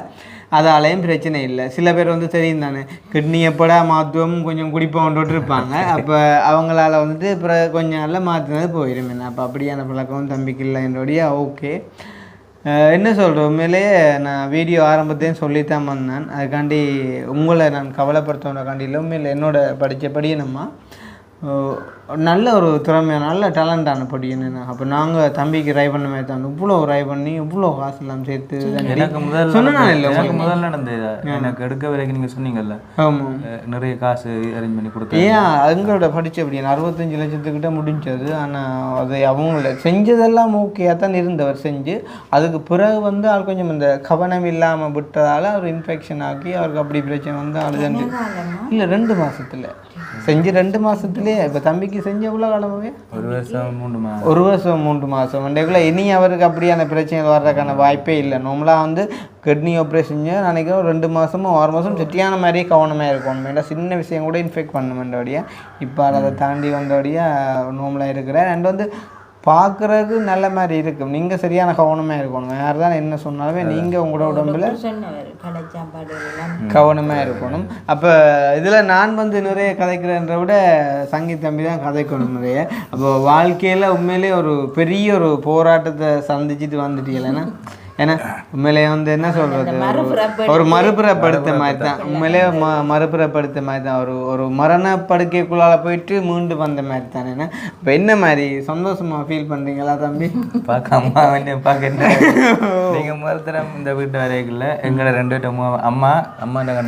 அதாலேயும் பிரச்சனை இல்லை. சில பேர் வந்து தெரியும் தானே கிட்னி எப்படா மாற்றுவோம் கொஞ்சம் குடிப்போன்ட்டு இருப்பாங்க. அப்போ அவங்களால வந்துட்டு அப்புறம் கொஞ்சம் நாளில் மாற்றினது போயிடும். என்ன அப்போ அப்படியான பழக்கம் தம்பிக்கு இல்லை என்னுடைய ஓகே. என்ன சொல்கிறேன் உண்மையிலேயே நான் வீடியோ ஆரம்பத்தையும் சொல்லித்தான் வந்தேன். அதுக்காண்டி உங்களை நான் கவலைப்படுத்தோன்றக்காண்டி இல்லை. உண்மையில் என்னோட படித்தபடியே நம்ம நல்ல ஒரு திறமையான நல்ல டேலண்டான படி என்னென்ன. அப்போ நாங்கள் தம்பிக்கு ட்ரை பண்ண மாதிரி தான் இவ்வளோ ட்ரை பண்ணி இவ்வளோ காசு எல்லாம் சேர்த்து எனக்கு சொன்னா இல்லை முதல்ல நடந்தது. எனக்கு எடுக்க வரைக்கும் நீங்கள் சொன்னீங்கல்ல ஆமாம் நிறைய காசு அரேஞ்ச் பண்ணி கொடுத்தேன். ஏன் எங்களோட படித்த அப்படி 65 லட்சத்துக்கிட்ட முடிஞ்சது. ஆனால் அது அவங்கள செஞ்சதெல்லாம் ஓகேயாக தான் இருந்தவர் செஞ்சு அதுக்கு பிறகு வந்து அவர் கொஞ்சம் இந்த கவனம் இல்லாமல் விட்டதால் அவர் இன்ஃபெக்ஷன் ஆக்கி அவருக்கு அப்படி பிரச்சனை வந்து அழுது இல்லை 2 மாதத்தில் செஞ்சு 2 மாதத்துலேயே இப்போ தம்பிக்கு செஞ்ச எவ்வளோ காலமாகவே? 1 வருஷம் 3 மாதம். 1 வருஷம் 3 மாதம் வண்டிக்குள்ளே இனி அவருக்கு அப்படியான பிரச்சனைகள் வர்றதுக்கான வாய்ப்பே இல்லை. நார்மலாக வந்து கிட்னி ஆப்ரேஷன் நினைக்கிறோம் 2 மாதமோ 6 மாதம் செட்டியான மாதிரியே கவனமாக இருக்கணும். ஏன்னா சின்ன விஷயம் கூட இன்ஃபெக்ட் பண்ணுமென்றபடியாக இப்போ அதை தாண்டி வந்தபடியாக நார்மலாக இருக்கிறேன். அண்ட் வந்து பார்க்குறதுக்கு நல்ல மாதிரி இருக்கும். நீங்கள் சரியான கவனமாக இருக்கணும். யார் தான் என்ன சொன்னாலுமே நீங்கள் உங்களோட உடம்புல கவனமாக இருக்கணும். அப்போ இதில் நான் வந்து நிறைய கதைக்கிறேன்ற விட சங்கீத் தம்பி தான் கதைக்கணும் நிறைய. அப்போ வாழ்க்கையில் உண்மையிலே ஒரு பெரிய ஒரு போராட்டத்தை சந்திச்சுட்டு வந்துட்டீங்களேன்னா, ஏன்னா உண்மையிலே வந்து என்ன சொல்கிறது, ஒரு மறுபிறப்படுத்த மாதிரி தான். உண்மையிலே மறுபிறப்படுத்த மாதிரி தான். ஒரு மரண படுக்கைக்குள்ளால் போயிட்டு மீண்டு வந்த மாதிரி தானே. ஏன்னா இப்போ என்ன மாதிரி சந்தோஷமாக ஃபீல் பண்ணுறீங்களா தம்பி? பார்க்க அம்மா வந்து பார்க்க நீங்கள் மறுத்தரம் இந்த வீட்டு வரைக்குள்ள எங்களை 2 வீட்டு அம்மா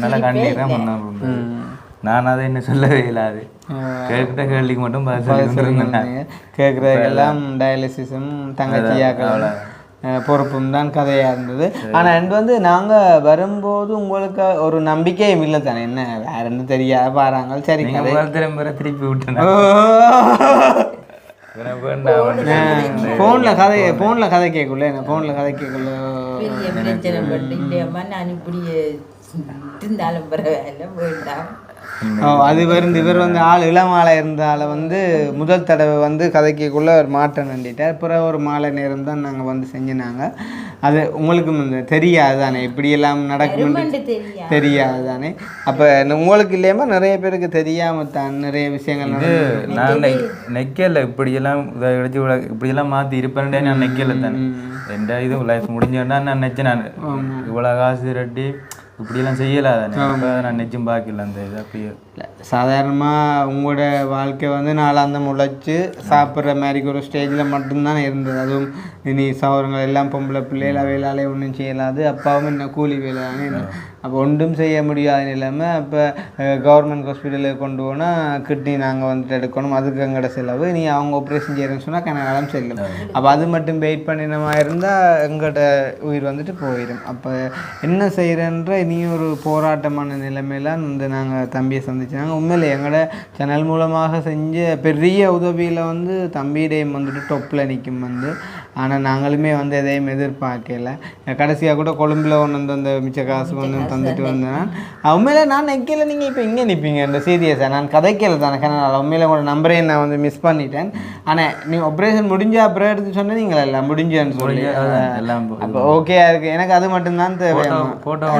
நல்லா கண்டிப்பாக முன்னாள் நான் அதை என்ன சொல்லவே இல்லாது. கேட்கிட்ட கேள்விக்கு மட்டும் கேட்குறதுக்கெல்லாம் டயாலிசிஸும் தங்கச்சியாக்கள் பொறுப்பும் தான் கதையாக இருந்தது. ஆனால் அண்ட் வந்து நாங்கள் வரும்போது உங்களுக்கு ஒரு நம்பிக்கையும் இல்லை தானே, என்ன வேற என்ன தெரியாத பாருங்க. சரி திருப்பி விட்டேன் ஃபோனில் கதை கேட்கல, என்ன ஃபோனில் கதை கேட்கல. அது வந்து இவர் வந்து இளமாலை இருந்தால வந்து முதல் தடவை வந்து கதைக்குள்ளே ஒரு மாற்றம் நண்டிட்டார். அப்புறம் ஒரு மாலை நேரம் தான் நாங்கள் வந்து செஞ்சினாங்க. அது உங்களுக்கு தெரியாது தானே, இப்படியெல்லாம் நடக்கும் தெரியாது தானே. அப்போ உங்களுக்கு இல்லையாம நிறைய பேருக்கு தெரியாமல் தான் நிறைய விஷயங்கள் நான் நெக்கல இப்படியெல்லாம் இப்படியெல்லாம் மாற்றி இருப்பேன். நான் நெக்கல தானே எந்த இது லைஃப் முடிஞ்சேன்னா நான் நினச்சேன். நான் இவ்வளோ காசு ரெட்டி இப்படியெல்லாம் செய்யலாதானே, நான் நிச்சயம் பார்க்கல அந்த இது. அப்படியே சாதாரணமாக உங்களோட வாழ்க்கை வந்து நாளாந்த முளைச்சி சாப்பிட்ற மாதிரி ஒரு ஸ்டேஜில் மட்டும்தான் இருந்தது. அதுவும் இனி சவரங்கள் எல்லாம் பொம்பளை பிள்ளைகள் அவையிலாலே ஒன்றும் செய்யலாது. அப்பாவும் என்ன கூலி வேலை தானே, அப்போ ஒன்றும் செய்ய முடியாத நிலைமை. அப்போ கவர்மெண்ட் ஹாஸ்பிட்டலுக்கு கொண்டு போனால் கிட்னி நாங்கள் வந்துட்டு எடுக்கணும், அதுக்கு எங்கள்ட செலவு. நீ அவங்க ஆப்ரேஷன் செய்கிறேன்னு சொன்னால் கனகாலம் செல்லும். அப்போ அது மட்டும் வெயிட் பண்ணினமாக இருந்தால் எங்கள்ட உயிர் வந்துட்டு போயிடும். அப்போ என்ன செய்கிறேன்ற இனி ஒரு போராட்டமான நிலைமையெல்லாம் வந்து நாங்கள் தம்பியை சந்திச்சாங்க. உண்மையிலே எங்களோட சேனல் மூலமாக செஞ்ச பெரிய உதவியில் வந்து தம்பியிடையும் வந்துட்டு டொப்பில் நிற்கும் வந்து. ஆனால் நாங்களுமே வந்து எதையும் எதிர்பார்க்கல. கடைசியாக கூட கொழும்பில் ஒன்று வந்து அந்த மிச்ச காசு வந்து தந்துட்டு வந்தேன். உண்மையிலே நான் நிற்கல, நீங்கள் இப்போ இங்கே நிற்பீங்க இந்த சீரியஸாக நான் கதைக்கல தானே. கண்ணால் உண்மையிலே உங்களோட நம்பரையும் நான் வந்து மிஸ் பண்ணிட்டேன். ஆனால் நீ ஆப்ரேஷன் முடிஞ்ச அப்புறம் எடுத்து சொன்னேன் நீங்கள் எல்லாம் முடிஞ்சேன்னு சொல்லி எல்லாம் அப்போ ஓகேயா இருக்குது. எனக்கு அது மட்டும்தான் தேவை. ஃபோட்டோ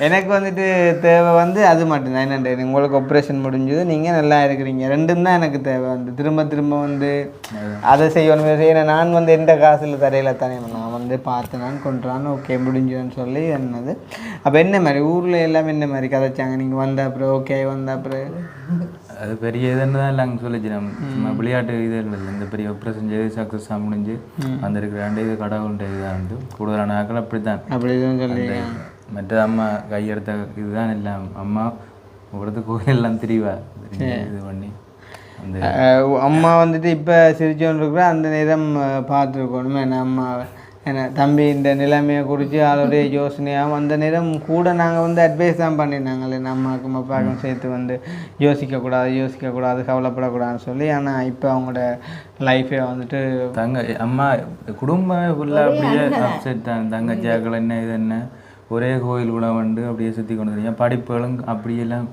எனக்கு வந்துட்டு தேவை வந்து அது மட்டும்தான். என்னென்ன உங்களுக்கு ஆப்ரேஷன் முடிஞ்சது, நீங்கள் நல்லா இருக்கிறீங்க, ரெண்டும் தான் எனக்கு தேவை. வந்து திரும்ப திரும்ப வந்து அதை செய்யணும் செய்யணும். நான் வந்து எந்த காசில் தரையில் தானே நான் வந்து பார்த்து நான் கொண்டுறான்னு ஓகே முடிஞ்சதுன்னு சொல்லி என்னது. அப்போ என்ன மாதிரி ஊரில் எல்லாம் என்ன மாதிரி கதைச்சாங்க நீங்கள் வந்த அப்புறம்? ஓகே வந்த அப்புறம் அது பெரிய இதுன்னு தான் இல்லை அங்கே சொல்லிச்சு. நம்ம விளையாட்டு இது இல்லை, இந்த பெரிய ஆப்ரேஷன் செய்து சக்ஸஸாக முடிஞ்சு வந்திருக்கிற 2 இது கடவுள்கிட்ட இதுதான் வந்து கூடுதலான ஆக்கள் அப்படித்தான் சொல்லி மற்ற அம்மா கையெடுத்த இதுதான் இல்லை. அம்மா உங்களுக்கு கோயிலெல்லாம் திரிவா இது பண்ணி அந்த அம்மா வந்துட்டு இப்போ சிரிச்சோன்னு இருக்கிற அந்த நேரம் பார்த்துருக்கணுமே என்ன அம்மா என்ன தம்பி இந்த நிலைமையை குறித்து அதோடைய யோசனையாகவும் அந்த நேரம் கூட நாங்கள் வந்து அட்வைஸ் தான் பண்ணியிருந்தாங்களே அம்மாவுக்கும் அப்பாவுக்கும் சேர்த்து வந்து யோசிக்கக்கூடாது கவலைப்படக்கூடாதுன்னு சொல்லி. ஆனால் இப்போ அவங்களோட லைஃபே வந்துட்டு அம்மா குடும்பம் ஃபுல்லாக அப்படியே அப்செட் தான். தங்கச்சியாக்கள் என்ன இது என்ன ஒரே கோயில் கூட வந்து அப்படியே சுற்றி கொண்டு வரீங்க. படிப்புகளும் அப்படியெல்லாம்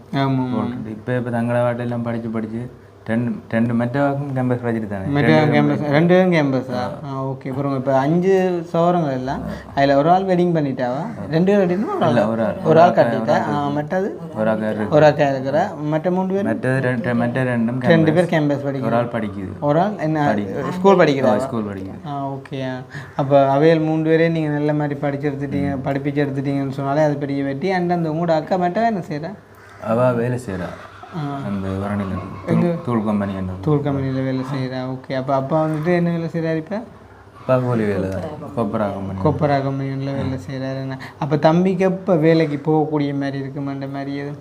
இப்போ தங்களை வாட்டெல்லாம் படித்து 2 மெட்ரோக்கும் கேம்பஸ் படிச்சுட்டு தானே. கேம்பஸ் 2 கேம்பஸா? ஓகே. அப்புறம் இப்போ 5 சவரங்கள் எல்லாம் அதில் ஒரு ஆள் வெட்டிங் பண்ணிட்டாவா? 2 பேர் வெட்டினா ஒரு ஆள் கட்டிட்டா. மற்றது ஒரு ஆள் இருக்கிற மற்ற 3 பேர் மற்ற 2 பேர் கேம்பஸ் படிக்க. ஒரு ஆள் படிக்குது. ஒரு ஆள் என்ன ஸ்கூல் படிக்கிறா? ஸ்கூல் படிக்குது. ஓகே. அப்போ அவையில் 3 பேரே நீங்கள் நல்ல மாதிரி படிப்பிச்சு எடுத்துட்டீங்கன்னு சொன்னாலே அது பெரிய வெட்டி. அண்ட் அந்த உங்களோட அக்கா மட்டும் என்ன செய்கிறா? அவள் வேலை செய்கிறா அந்த வரணியில் தூள் கம்பெனியில் வேலை செய்கிறா. ஓகே. அப்போ அப்பா வந்துட்டு என்ன வேலை செய்கிறாரு இப்போ? அப்பா கூலி வேலை தான், கொப்பரா கம்பெனியில் வேலை செய்கிறாரு. அப்போ தம்பிக்கு எப்போ வேலைக்கு போகக்கூடிய மாதிரி இருக்குமான்ற மாதிரி எது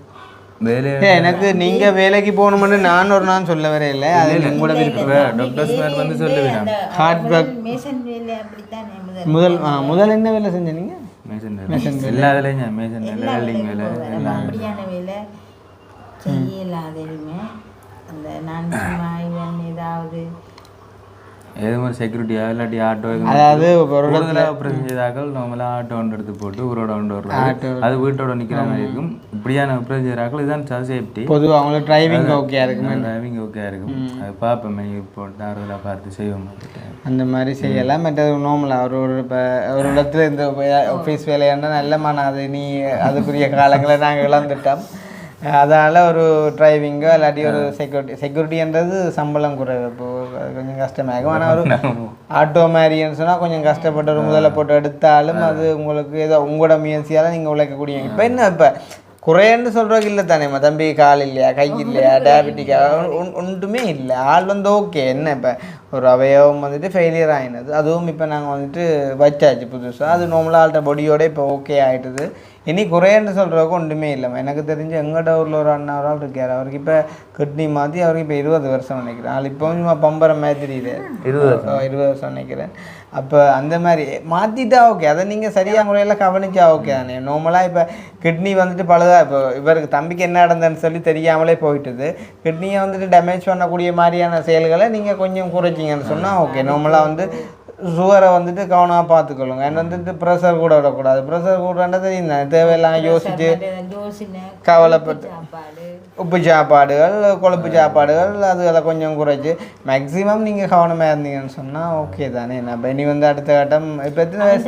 வேலை? எனக்கு நீங்கள் வேலைக்கு போகணுமென்னு நான் ஒரு நாள் சொல்ல வரே இல்லை. அது உங்களோட டாக்டர்ஸ் மேட் வந்து சொல்லுவேன். ஹார்ட் ஒர்க் முதல் என்ன வேலை செஞ்ச நீங்கள்? மேசன் எல்லா வேலையும் மேசன் வெல்டிங் வேலை எல்லாம் செய்யலாதேமே அந்த நான் சும்மா இவன் ஏதாவது ஏதோ மாதிரி செக்யூரிட்டியா இல்லாட்டி ஆட்டோ அதாவது ஒரு கூடுதலாக ஆப்ரேஷன் செய்தாக்கள் நம்மளாம் ஆட்டோ ஒன்று எடுத்து போட்டு ஊரோட கொண்டு வர்றாங்க, அது வீட்டோட நிற்கிற மாதிரி இருக்கும். இப்படியான ஆப்ரேஷன் செய்கிறாக்கள் இதுதான் சேஃப்டி. பொதுவாக அவங்களுக்கு டிரைவிங் ஓகே இருக்கும், டிரைவிங் ஓகே இருக்கும். அது பார்ப்போம் இப்போ ஆறுதலாக பார்த்து செய்வோம். அந்த மாதிரி செய்யலாம். மற்றது நார்மலாக ஒரு இப்போ ஒரு இடத்துல இந்த ஆஃபீஸ் வேலையாண்டா நல்லமான அது நீ அதுக்குரிய காலங்களை நாங்கள் இழந்துட்டோம். அதனால் ஒரு டிரைவிங்கோ இல்லாட்டி ஒரு செக்யூரிட்டின்றது சம்பளம் குறைவு, இப்போது அது கொஞ்சம் கஷ்டமாகும். ஆனால் ஒரு ஆட்டோ மாதிரின்னு சொன்னால் கொஞ்சம் கஷ்டப்பட்டு ஒரு முதல்ல போட்டு எடுத்தாலும் அது உங்களுக்கு ஏதோ உங்களோட முயற்சியால் நீங்கள் உழைக்கக்கூடிய. இப்போ என்ன இப்போ குறையன்னு சொல்கிறதுக்கு இல்லை தானேம்மா, தம்பி கால் இல்லையா, கை இல்லையா, டயபெட்டிக்கா, ஒன்றுமே இல்லை. ஆள் வந்து ஓகே. என்ன இப்போ ஒரு அவயவம் வந்துட்டு ஃபெயிலியர் ஆகினது, அதுவும் இப்போ நாங்கள் வந்துட்டு வச்சாச்சு புதுசாக, அது நார்மலாக ஆள்கிட்ட பொடியோட இப்போ ஓகே ஆகிட்டுது. இனி குறையன்னு சொல்கிறதுக்கு ஒன்றுமே இல்லைம்மா. எனக்கு தெரிஞ்சு எங்கள்கிட்ட ஊரில் ஒரு அண்ணா ஒரு ஆள் இருக்கார், அவருக்கு இப்போ கிட்னி மாற்றி அவருக்கு இப்போ 20 வருஷம் நினைக்கிறேன். ஆள் இப்போ சும்மா பம்பரம் மாதிரி 20 வருஷம் நினைக்கிறேன். அப்போ அந்த மாதிரி மாற்றிட்டா ஓகே, அதை நீங்கள் சரியாக முறையில் கவனிச்சா ஓகே தானே. நார்மலாக இப்போ கிட்னி வந்துட்டு பழுதாக இப்போ இவருக்கு தம்பிக்கு என்ன நடந்ததுன்னு சொல்லி தெரியாமலே போயிட்டுது. கிட்னியை வந்துட்டு டேமேஜ் பண்ணக்கூடிய மாதிரியான செயல்களை நீங்கள் கொஞ்சம் குறைச்சிங்கன்னு சொன்னால் ஓகே. நார்மலாக வந்து சுகரை வந்துட்டு கவனமாக பார்த்துக்கொள்ளுங்க. என்ன வந்துட்டு ப்ரெஷர் கூட விடக்கூடாது. ப்ரெஷர் கூடன்றது தெரியும் தானே, தேவையெல்லாம் யோசிச்சு கவலைப்பட்டு உப்பு சாப்பாடுகள், கொழுப்பு சாப்பாடுகள் அதெல்லாம் கொஞ்சம் குறைச்சி மேக்ஸிமம் நீங்கள் கவனமாக இருந்தீங்கன்னு சொன்னால் ஓகே தானே. நான் இனி வந்து அடுத்த கட்டம் இப்போ எத்தனை வயசு?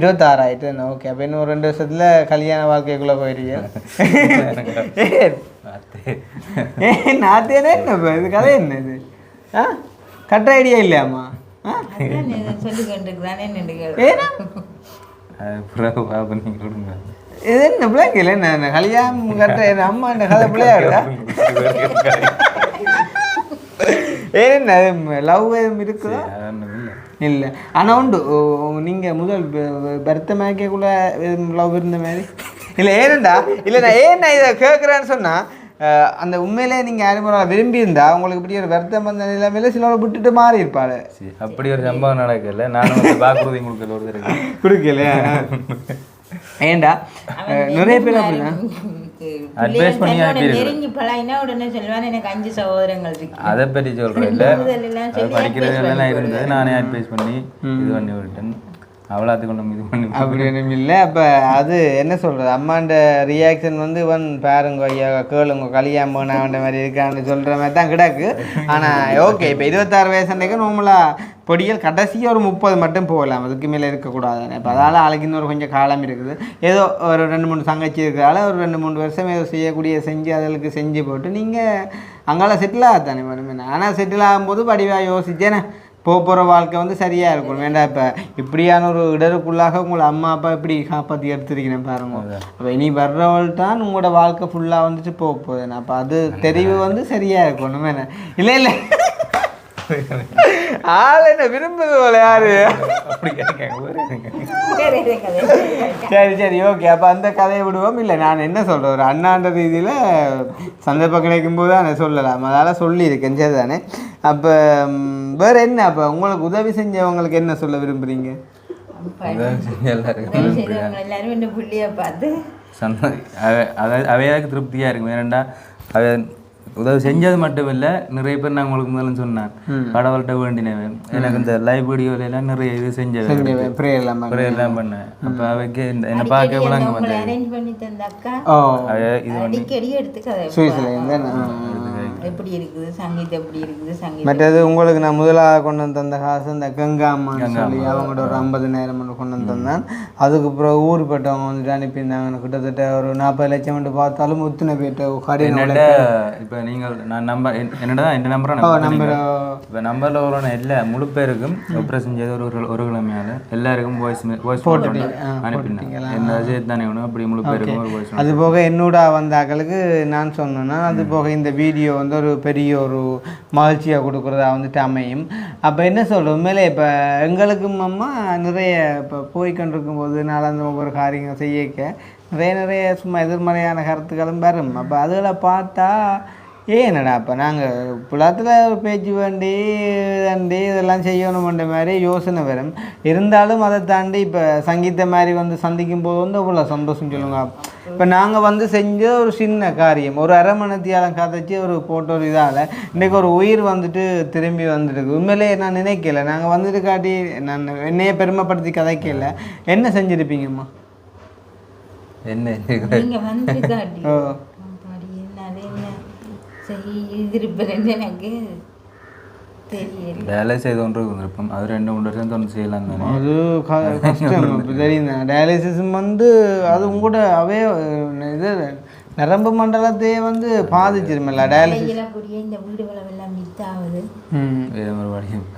26 ஆகிட்டு என்ன ஓகே. அப்போ இன்னும் 2 வருஷத்தில் கல்யாண வாழ்க்கைக்குள்ளே போயிடுவீங்க. நாத்தேனே என்ன இது கதை என்ன இது? கட்ட ஐடியா இல்லையாம்மா? இது என்ன பிள்ளைங்க என்ன கல்யாணம் கட்ட அம்மா என்ன கதை பிள்ளையாடா? ஏன்னா லவ் எதுவும் இருக்குதா? இல்லை. ஆனால் உண்டு நீங்கள் முதல் பர்த்தமாக்கக்குள்ள லவ் இருந்த மாதிரி இல்லை. ஏனண்டா இல்லை நான் ஏன் இதை கேட்குறேன்னு சொன்னால் அந்த உண்மையிலே நீங்கள் யாரும் விரும்பி இருந்தா உங்களுக்கு இப்படி ஒரு வருத்தம் வந்த நிலைமையில சிலரை விட்டுட்டு மாறி இருப்பாள். அப்படி ஒரு சம்பவம் நடக்கல. நானும் வாக்குறுதி கொடுக்கல. ஏண்டா நிறைய பேர் அப்படிதான் அட்வைஸ் பண்ணி உடனே சொல்லுவான் எனக்கு 5 சகோதரங்கள் இருக்கு. அதை பற்றி சொல்கிறேன் இல்லை, படிக்கிறதுலாம் இருந்தது. நானே அட்வைஸ் பண்ணி இது பண்ணி விட்டேன். அவ்வளோத்துக்கு ஒன்றும் இது பண்ணி அப்படி ஒன்றும் இல்லை. அப்போ அது என்ன சொல்கிறது, அம்மாண்ட ரியாக்ஷன் வந்து இவன் பாருங்க ஐயா கேளுங்க கல்யாணம் போனாண்ட மாதிரி இருக்கான்னு சொல்கிற மாதிரி தான் கிடக்கு. ஆனால் ஓகே இப்போ 26 வயசுக்கு நார்மலாக பொடிகள் கடைசியாக ஒரு 30 மட்டும் போகலாம், அதுக்கு மேலே இருக்கக்கூடாது. இப்போ அதால் ஆளுக்கு இன்னொரு கொஞ்சம் காலம் இருக்குது. ஏதோ ஒரு 2-3 தங்கச்சி இருக்கிறதால ஒரு 2-3 வருஷம் ஏதோ செய்யக்கூடிய செஞ்சு அதற்கு செஞ்சு போட்டு நீங்கள் அங்கெல்லாம் செட்டில் ஆகத்தானே வேணுமே. ஆனால் செட்டில் ஆகும்போது படிவாக யோசிச்சேனே போகிற வாழ்க்கை வந்து சரியாக இருக்கும். வேண்டாம் இப்போ இப்படியான ஒரு இடருக்குள்ளாக உங்களை அம்மா அப்பா இப்படி காப்பாற்றி எடுத்துருக்கிறேன் பாருங்க. அப்போ இனி வர்றவள்தான் உங்களோட வாழ்க்கை ஃபுல்லாக வந்துட்டு போக போகுதுண்ணா. அப்போ அது தெரிவு வந்து சரியாக இருக்கணும். என்ன இல்லை இல்லை ஆள் என்ன விரும்புது போல யாரு அப்படி சரி சரி ஓகே. அப்போ அந்த கதையை விடுவோம். இல்லை நான் என்ன சொல்கிறேன், ஒரு அண்ணான்ற ரீதியில் சந்தர்ப்பம் கிடைக்கும் போது தான் சொல்லலாம், அதால் சொல்லியிருக்கேன். சரி தானே. அப்போ வேறு என்ன, அப்போ உங்களுக்கு உதவி செஞ்சவங்களுக்கு என்ன சொல்ல விரும்புகிறீங்க? அவையாக்கு திருப்தியாக இருக்கும். ஏனண்டா அவ உதவி செஞ்சது மட்டும் இல்லை, நிறைய பேர் நான் உங்களுக்கு முதல்ல சொன்னேன் கடவுள்கிட்ட வேண்டினவன். எனக்கு இந்த லைவ் வீடியோலாம் நிறைய இது செஞ்சவன் எல்லாம் பண்ணேன். அப்போ அவைக்கு என்னை பார்க்க விளங்க வந்தேன். எப்படி இருக்குது சங்கீதம், எப்படி இருக்குது சங்கீதம். மற்றது உங்களுக்கு நான் முதலாக கொண்டு வந்து தந்த காசு இந்த கங்கா அம்மான்னு சொல்லி அவங்களோட ஒரு 50,000 கொண்டு வந்து தந்தேன். அதுக்கப்புறம் ஊருப்பட்டவங்க வந்துட்டு அனுப்பியிருந்தாங்க. கிட்டத்தட்ட ஒரு 40 லட்சம் வந்து பார்த்தாலும் ஒத்துணை போயிட்டு கடையில். இப்போ நீங்கள் நான் நம்பர் என்னடா இந்த நம்பரை இப்போ நம்பரில் ஒரு எல்லா முழு பேருக்கும் ஆப்ரேஷன் செய்த ஒரு கிழமையால் எல்லாருக்கும் வாய்ஸ் போட்டு அனுப்பினாங்க. என்ன தானே வேணும் அப்படி முழு பேருக்கும் ஒரு வாய்ஸ். அது போக என்னோட வந்த ஆக்களுக்கு நான் சொன்னேன்னா அது போக இந்த வீடியோ வந்து ஒரு பெரிய ஒரு மகிழ்ச்சியாக கொடுக்குறதா வந்துட்டு அமையும். அப்போ என்ன சொல்கிறோம் உண்மையிலே இப்போ எங்களுக்கும் அம்மா நிறைய இப்போ போய்கொண்டிருக்கும் போது நாளாந்த ஒவ்வொரு காரியங்கள் செய்யக்க நிறைய சும்மா எதிர்மறையான கருத்துக்களும் வரும். அப்போ அதில் பார்த்தா ஏன்னடா இப்போ நாங்கள் புலத்தில் பேச்சு வேண்டி இதெல்லாம் செய்யணுமென்ற மாதிரி யோசனை வரும். இருந்தாலும் அதை தாண்டி இப்போ சங்கீத மாதிரி வந்து சந்திக்கும் போது வந்து அவ்வளோ சந்தோஷம் சொல்லுங்க. இப்போ நாங்கள் வந்து செஞ்ச ஒரு சின்ன காரியம் ஒரு அரை மணித்தியாலம் கதைச்சி ஒரு போட்ட ஒரு இதால் இன்றைக்கி ஒரு உயிர் வந்துட்டு திரும்பி வந்துருக்கு. உண்மையிலேயே நான் நினைக்கல நாங்கள் வந்துட்டு காட்டி நான் என்னையே பெருமைப்படுத்தி கதைக்கல. என்ன செஞ்சுருப்பீங்கம்மா? என்ன நீங்கள் வந்து காட்டி எனக்கு தெரியல. வேலை செய்து கொண்டு விருப்பம் அது 2-3 வருஷம் தொண்டு செய்யலாம் தானே. அது கஷ்டம் இப்போ தெரியுங்க. டயாலிசிஸ் வந்து அது உங்களோட அவே இது நரம்பு மண்டலத்தையே வந்து பாதிச்சிருமில்ல டயாலிசிஸ். இந்த வீடு வளவெல்லாம் வித்தாகுது. வேறு ஒரு வழியும்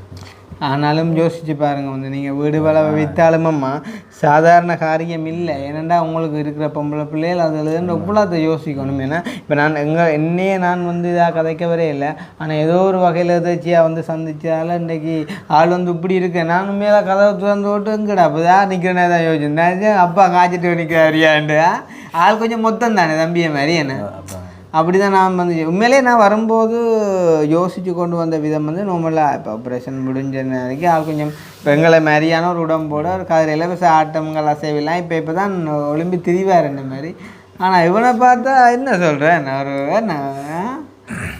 ஆனாலும் யோசிச்சு பாருங்கள் வந்து நீங்கள் வீடு வளவை விற்றாலுமம்மா சாதாரண காரியம் இல்லை. ஏனெண்டா உங்களுக்கு இருக்கிற பொம்பளை பிள்ளைகள் அதில் எவ்வளோத்தை யோசிக்கணும். ஏன்னா இப்போ நான் என்னையே நான் வந்து இதாக கதைக்க வரே இல்லை. ஆனால் ஏதோ ஒரு வகையில் எதாச்சியாக வந்து சந்திச்சால இன்றைக்கி ஆள் வந்து இப்படி இருக்கேன். நானும் மேலே கதவை திறந்து விட்டு எங்கடா அப்போ தான் நிற்கிறேனே தான் யோசிச்சேன். அப்பா காய்ச்சிட்டு நிற்கிறாரியாண்டு ஆள் கொஞ்சம் மொத்தம் தானே தம்பியை மாதிரி என்ன அப்படி தான் நான் வந்து உண்மையிலே நான் வரும்போது யோசித்து கொண்டு வந்த விதம் வந்து நார்மலாக இப்போ ஆப்ரேஷன் முடிஞ்ச நேரத்துக்கு ஆள் கொஞ்சம் இப்போ எங்களை மாதிரியான ஒரு உடம்போட ஒரு கதிரையில் இப்போ ஆட்டங்கள் அசைவில்லாம் இப்போ தான் ஒலிம்பி திரிவார் இந்த மாதிரி. ஆனால் இவனை பார்த்தா என்ன சொல்கிறேன் நான் ஒரு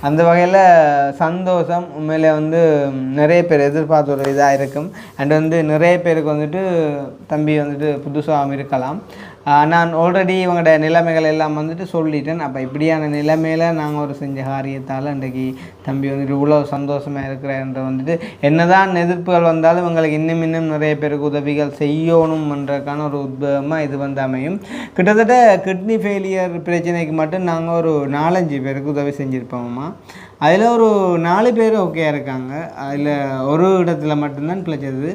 அந்த வகையில் சந்தோஷம். உண்மையிலே வந்து நிறைய பேர் எதிர்பார்த்த ஒரு இதாக இருக்கும். அண்ட் வந்து நிறைய பேருக்கு வந்துட்டு தம்பி வந்துட்டு புதுசாகவும் இருக்கலாம். நான் ஆல்ரெடி இவங்களோட நிலைமைகள் எல்லாம் வந்துட்டு சொல்லிட்டேன். அப்போ இப்படியான நிலைமையில் நாங்கள் ஒரு செஞ்ச காரியத்தால் இன்றைக்கி தம்பி வந்துட்டு இவ்வளோ சந்தோஷமாக இருக்கிறன்ற வந்துட்டு என்னதான் எதிர்ப்புகள் வந்தாலும் எங்களுக்கு இன்னும் நிறைய பேருக்கு உதவிகள் செய்யணும்ன்றதுக்கான ஒரு உத்வேகமாக இது வந்து அமையும். கிட்டத்தட்ட கிட்னி ஃபெயிலியர் பிரச்சனைக்கு மட்டும் நாங்கள் ஒரு 4-5 பேருக்கு உதவி செஞ்சுருப்போம்மா. அதில் ஒரு 4 பேர் ஓகே இருக்காங்க. அதில் ஒரு இடத்துல மட்டும்தான் பிழைச்சது.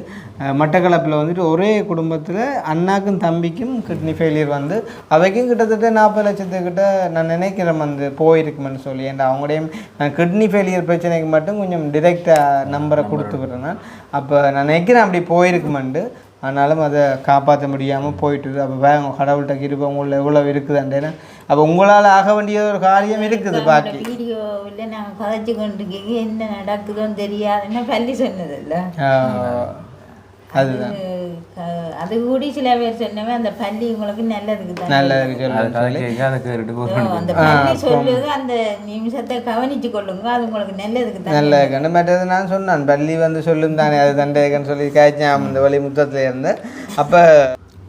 மட்டக்களப்பில் வந்துட்டு ஒரே குடும்பத்தில் அண்ணாக்கும் தம்பிக்கும் கிட்னி ஃபெயிலியர் வந்து அவைக்கும் கிட்டத்தட்ட 40 லட்சத்துக்கிட்ட நான் நினைக்கிறேன் வந்து போயிருக்குமென்னு சொல்லி. ஏன்டா அவங்களையும் நான் கிட்னி ஃபெயிலியர் பிரச்சனைக்கு மட்டும் கொஞ்சம் டிரெக்டாக நம்பரை கொடுத்து விடுறேன். அப்போ நான் நினைக்கிறேன் அப்படி போயிருக்குமெண்டு. ஆனாலும் அதை காப்பாற்ற முடியாமல் போயிட்டுது. அப்போ வேங்க கடவுள்கிட்ட கிருபை உங்களில் எவ்வளோ இருக்குதுன்றேன்னா அப்போ உங்களால் ஆக வேண்டிய ஒரு காரியம் இருக்குது. பாக்கி வீடியோவில் நாங்கள் கதைச்சு கொண்டு என்ன நடக்குதோன்னு தெரியாதுன்னா பள்ளி சொன்னது இல்லை. அதுதான் அது கூடி சில பேர் சொன்னவே அந்த பள்ளி உங்களுக்கு நல்லதுக்கு நல்லதுக்கு அந்த பள்ளி சொல்லுது அந்த நிமிஷத்தை கவனிச்சு கொள்ளுங்க. அது உங்களுக்கு நல்லதுக்கு தான் நல்லதுக்கு மற்றது நான் சொன்னான் பள்ளி வந்து சொல்லும் தானே அது தண்டேகன்னு சொல்லி காய்ச்சாம் இந்த வழி முத்தத்தில் இருந்து. அப்போ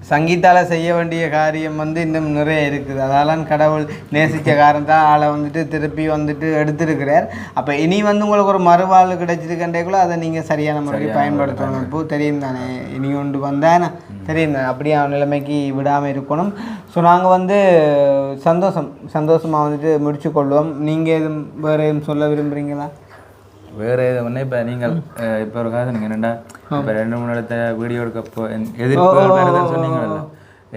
சங்கீதால் செய்ய வேண்டிய காரியம் வந்து இன்னும் நிறைய இருக்குது. அதெல்லாம் கடவுள் நேசித்த காரணத்தான் ஆளை வந்துட்டு திருப்பி வந்துட்டு எடுத்துருக்கிறார். அப்போ இனி வந்து உங்களுக்கு ஒரு மறுவாழ்வு கிடைச்சிருக்கண்டேக்குள்ள அதை நீங்கள் சரியான முறையில் பயன்படுத்தணும். இப்போ தெரியும் தானே இனி கொண்டு வந்தேன் தெரியும் தானே அப்படியே அவன் நிலைமைக்கு விடாமல் இருக்கணும். ஸோ நாங்கள் வந்து சந்தோஷமாக வந்துட்டு முடிச்சு கொள்வோம். நீங்கள் எதுவும் வேறு எதுவும் சொல்ல விரும்புகிறீங்களா? வேறு எது ஒன்று இப்போ நீங்கள் இப்போ ஒரு காசு நீங்கள் என்னடா இப்போ 2-3 இடத்த வீடியோ எடுக்கப்போ எதிர்ப்பு சொன்னீங்கல்ல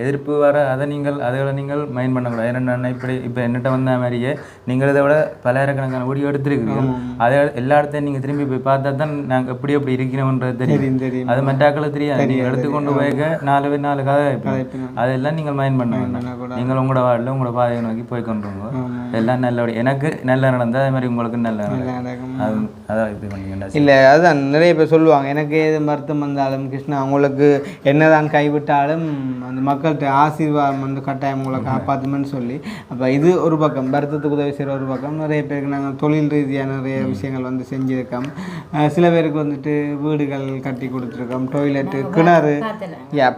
எதிர்ப்பு வர அதை அதுகளை நீங்கள் மைண்ட் பண்ணக்கூடாது. என்னென்ன இப்படி இப்போ என்னட்ட வந்த மாதிரியே நீங்கள் இதை விட பல்லாயிரக்கணக்கான வீடியோ எடுத்துருக்கீங்க. அதை எல்லா இடத்தையும் நீங்கள் திரும்பி போய் பார்த்தா தான் நாங்கள் எப்படி எப்படி இருக்கிறோம்ன்றது தெரியும். அது மெட்டாக்களை தெரியாது. நீங்கள் எடுத்துக்கொண்டு போய்க்க 4 பேர் 4 கதை அதெல்லாம் நீங்கள் மைண்ட் பண்ண வேண்டாம். நீங்கள் உங்களோட வார்டில் உங்களோட பாதையை நோக்கி போய் கொண்டுருங்க. எல்லாம் நல்லபடி எனக்கு நல்லா நடந்தால் அதே மாதிரி உங்களுக்கு நல்லா நடக்கும். அதான் இது பண்ணிக்கண்டா இல்லை. அதுதான் நிறைய பேர் சொல்லுவாங்க எனக்கு எது மருத்துவம் வந்தாலும் கிருஷ்ணா அவங்களுக்கு என்னதான் கைவிட்டாலும் அந்த மக்கள்கிட்ட ஆசீர்வாதம் வந்து கட்டாயம் உங்களை காப்பாற்றுமென்னு சொல்லி. அப்போ இது ஒரு பக்கம் வருத்தத்துக்கு உதவி செய்கிற ஒரு பக்கம். நிறைய பேருக்கு நாங்கள் தொழில் ரீதியாக நிறைய விஷயங்கள் வந்து செஞ்சுருக்கோம். சில பேருக்கு வந்துட்டு வீடுகள் கட்டி கொடுத்துருக்கோம், டாய்லெட்டு, கிணறு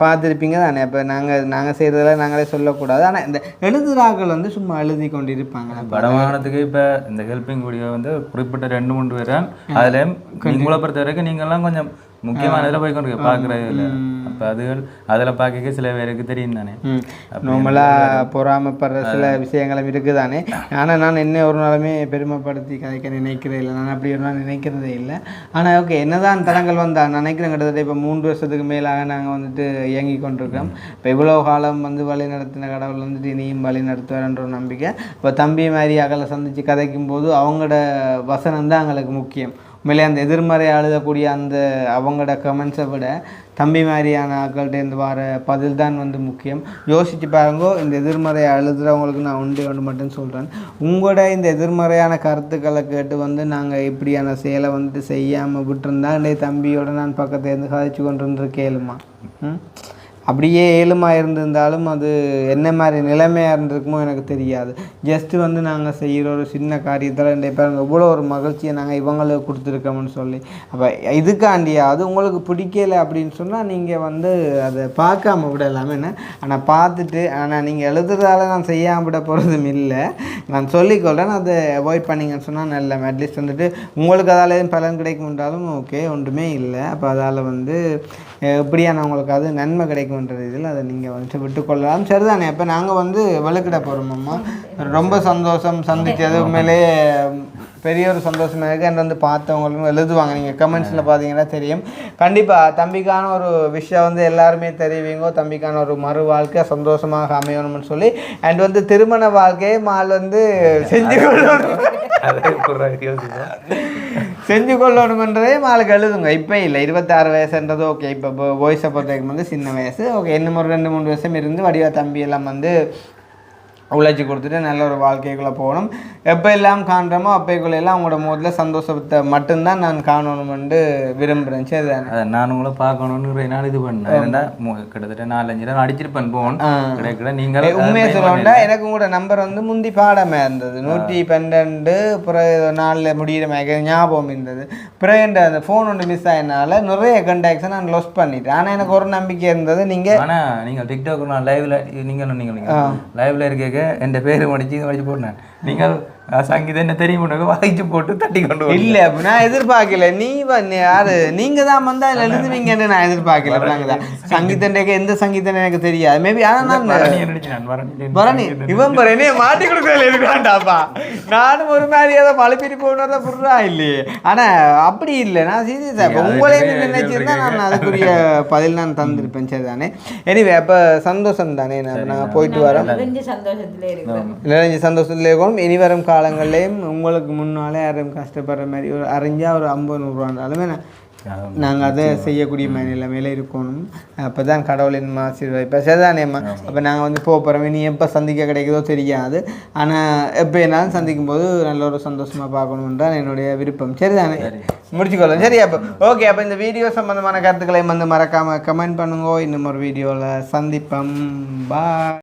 பார்த்துருப்பீங்க தானே. இப்போ நாங்கள் செய்கிறதெல்லாம் நாங்களே சொல்லக்கூடாது. ஆனால் இந்த எழுதுறாக்கள் வந்து சும்மா எழுதி கொண்டு இருப்பாங்க. படமானத்துக்கு இப்போ இந்த ஹெல்பிங் வீடியோ வந்து குறிப்பிட்ட 2-3 பேர் அதில் உங்களை பொறுத்த வரைக்கும் நீங்கள்லாம் கொஞ்சம் முக்கியமான இதில் போய் கொண்டு பார்க்குறது இல்லை. அப்போ அதில் பார்க்க சில பேருக்கு தெரியும் தானே. நார்மலாக பொறாமப்படுற சில விஷயங்களும் இருக்குது தானே. ஆனால் நான் என்ன ஒரு நாளுமே பெருமைப்படுத்தி கதைக்க நினைக்கிறதே இல்லை. நான் அப்படி ஒரு நாள் நினைக்கிறதே இல்லை. ஆனால் ஓகே என்னதான் தடங்கள் வந்தால் நினைக்கிறேன். கிட்டத்தட்ட இப்போ 3 வருஷத்துக்கு மேலாக நாங்கள் வந்துட்டு இயங்கி கொண்டிருக்கோம். இப்போ இவ்வளோ காலம் வந்து வழி நடத்தின கடவுள் வந்துட்டு இனியும் வழி நடத்துவார்ன்ற ஒரு நம்பிக்கை. இப்போ தம்பி மாதிரி அகலை சந்தித்து கதைக்கும் போது அவங்களோட வசனம் தான் எங்களுக்கு முக்கியம். உண்மையிலே அந்த எதிர்மறை எழுதக்கூடிய அந்த அவங்களோட கமெண்ட்ஸை விட தம்பி மாதிரியான ஆக்கள்கிட்டேருந்து வர பதில் தான் வந்து முக்கியம். யோசித்து பாருங்கோ. இந்த எதிர்மறையை எழுதுகிறவங்களுக்கு நான் ஒன்று மட்டும் சொல்கிறேன். உங்களோட இந்த எதிர்மறையான கருத்துக்களை கேட்டு வந்து நாங்கள் இப்படியான செயலை வந்துட்டு செய்யாமல் விட்டுருந்தா என்னுடைய தம்பியோட நான் பக்கத்துலேருந்து கதைச்சு கொண்டு கேளுமா. அப்படியே ஏழுமாக இருந்திருந்தாலும் அது என்ன மாதிரி நிலைமையாக இருந்திருக்குமோ எனக்கு தெரியாது. ஜஸ்ட்டு வந்து நாங்கள் செய்கிற ஒரு சின்ன காரியத்தில் ரெண்டு பேர் இவ்வளோ ஒரு மகிழ்ச்சியை நாங்கள் இவங்களுக்கு கொடுத்துருக்கோம்னு சொல்லி, அப்போ இதுக்காண்டியாவது உங்களுக்கு பிடிக்கலை அப்படின்னு சொன்னால் நீங்கள் வந்து அதை பார்க்காம விடலாமே என்ன. ஆனால் பார்த்துட்டு ஆனால் நீங்கள் எழுதுறதால நான் செய்யாமல் விட போகிறதும் இல்லை, நான் சொல்லிக்கொள்கிறேன். அதை அவாய்ட் பண்ணிங்கன்னு சொன்னால் நல்ல. அட்லீஸ்ட் வந்துட்டு உங்களுக்கு அதால் எதுவும் பலன் கிடைக்கும்ன்றாலும் ஓகே, ஒன்றுமே இல்லை. அப்போ அதால் வந்து எப்படியான உங்களுக்கு அது நன்மை கிடைக்கும்ன்ற இதில் அதை நீங்கள் வந்துட்டு விட்டுக்கொள்ளலாம். சரிதானே? அப்போ நாங்கள் வந்து வலுக்கிட போகிறோம்மா. ரொம்ப சந்தோஷம் சந்தித்தது, உண்மையிலேயே பெரிய ஒரு சந்தோஷமாக இருக்குது. என்று வந்து பார்த்தவங்களும் எழுதுவாங்க, நீங்கள் கமெண்ட்ஸில் பார்த்தீங்கன்னா தெரியும். கண்டிப்பாக தம்பிக்கான ஒரு விஷயம் வந்து எல்லாருமே தெரிவிங்கோ, தம்பிக்கான ஒரு மறு வாழ்க்கை சந்தோஷமாக அமையணும்னு சொல்லி. அண்ட் வந்து திருமண வாழ்க்கையை மால் வந்து செஞ்சு கொள்ளணுன்றதே மாலுக்கு எழுதுங்க. இப்போ இல்லை 26 வயசுன்றது ஓகே. இப்போ வாய்ஸை பொறுத்த வரைக்கும் வந்து சின்ன வயசு ஓகே. இன்னும் ஒரு 2-3 வருஷம் இருந்து வடிவா தம்பி எல்லாம் வந்து உழைச்சி கொடுத்துட்டு நல்ல ஒரு வாழ்க்கைக்குள்ளே போகணும். எப்போ எல்லாம் காண்றோமோ அப்போக்குள்ளெல்லாம் அவங்களோட முதல்ல சந்தோஷத்தை மட்டும்தான் நான் காணணும்னு விரும்புகிறேன். சரி தானே? அதை நான் உங்களை பார்க்கணுன்னு நாள் இது பண்ணேன். கிட்டத்தட்ட 4-5 நாள் அடிச்சிருப்பேன் போன் கிடைக்கல. நீங்கள் உண்மையை சொல்லணும்னா எனக்கு உங்களோட நம்பர் வந்து முந்தி பாடமே இருந்தது 112 பிறகு 4 முடிகிற மாதிரி ஞாபகம் இருந்தது. பிறகு அந்த ஃபோன் ஒன்று மிஸ் ஆகினால நிறைய கண்டாக்ட்ஸை நான் லாஸ் பண்ணிட்டேன். ஆனால் எனக்கு ஒரு நம்பிக்கை இருந்தது. நீங்கள் டிக்டாக் நான் லைவ்ல நீங்கள் லைவ்ல இருக்க என் பேர் மடிச்சு போட்டேன். நீங்கள் சங்கீதம் என்ன தெரியும் வாய்ச்சி போட்டு தட்டி கொண்டு இல்லை. அப்போ நான் எதிர்பார்க்கல. யாரு நீங்கள் தான் வந்து அதில் எழுதுவீங்கன்னு நான் எதிர்பார்க்கல. சங்கீதம் எந்த சங்கீதம் எனக்கு தெரியாது. மேபி ஆனால் நான் பரணி இவன் பரணி மாட்டி கொடுக்கல இருக்காண்டாப்பா. நானும் ஒரு மாதிரி அதை மலைப்பிரி போனதை புடுறா இல்லையே. ஆனால் அப்படி இல்லை, நான் சீரியஸாக உங்களே நினைச்சிருந்தா நான் அதுக்குரிய பதில் நான் தந்திருப்பேன். சரி தானே? எனிவே அப்போ சந்தோஷம் தானே. நான் போயிட்டு வரேன். நிறைஞ்ச சந்தோஷத்துல இருக்கணும். இனி வரும் காலங்கள்லேயும் உங்களுக்கு முன்னாலே யாரும் கஷ்டப்படுற மாதிரி ஒரு அறிஞ்சா ஒரு 50-100 ரூபாண்டாலுமே நாங்கள் அதை செய்யக்கூடிய மாதிரி நிலைமையில இருக்கணும். அப்போ தான் கடவுளின் ஆசீர்வாதம். சரிதானேம்மா? அப்போ நாங்கள் வந்து போகிறோம். இனி எப்போ சந்திக்க கிடைக்குதோ தெரியாது. ஆனால் எப்போ என்னாலும் சந்திக்கும் போது நல்ல ஒரு சந்தோஷமாக பார்க்கணுன்னு தான் என்னுடைய விருப்பம். சரிதானே? முடிச்சுக்கொள்ளும். சரி அப்போ ஓகே. அப்போ இந்த வீடியோ சம்மந்தமான கருத்துக்களை வந்து மறக்காமல் கமெண்ட் பண்ணுங்க. இன்னும் ஒரு வீடியோவில் சந்திப்போம். பாய்.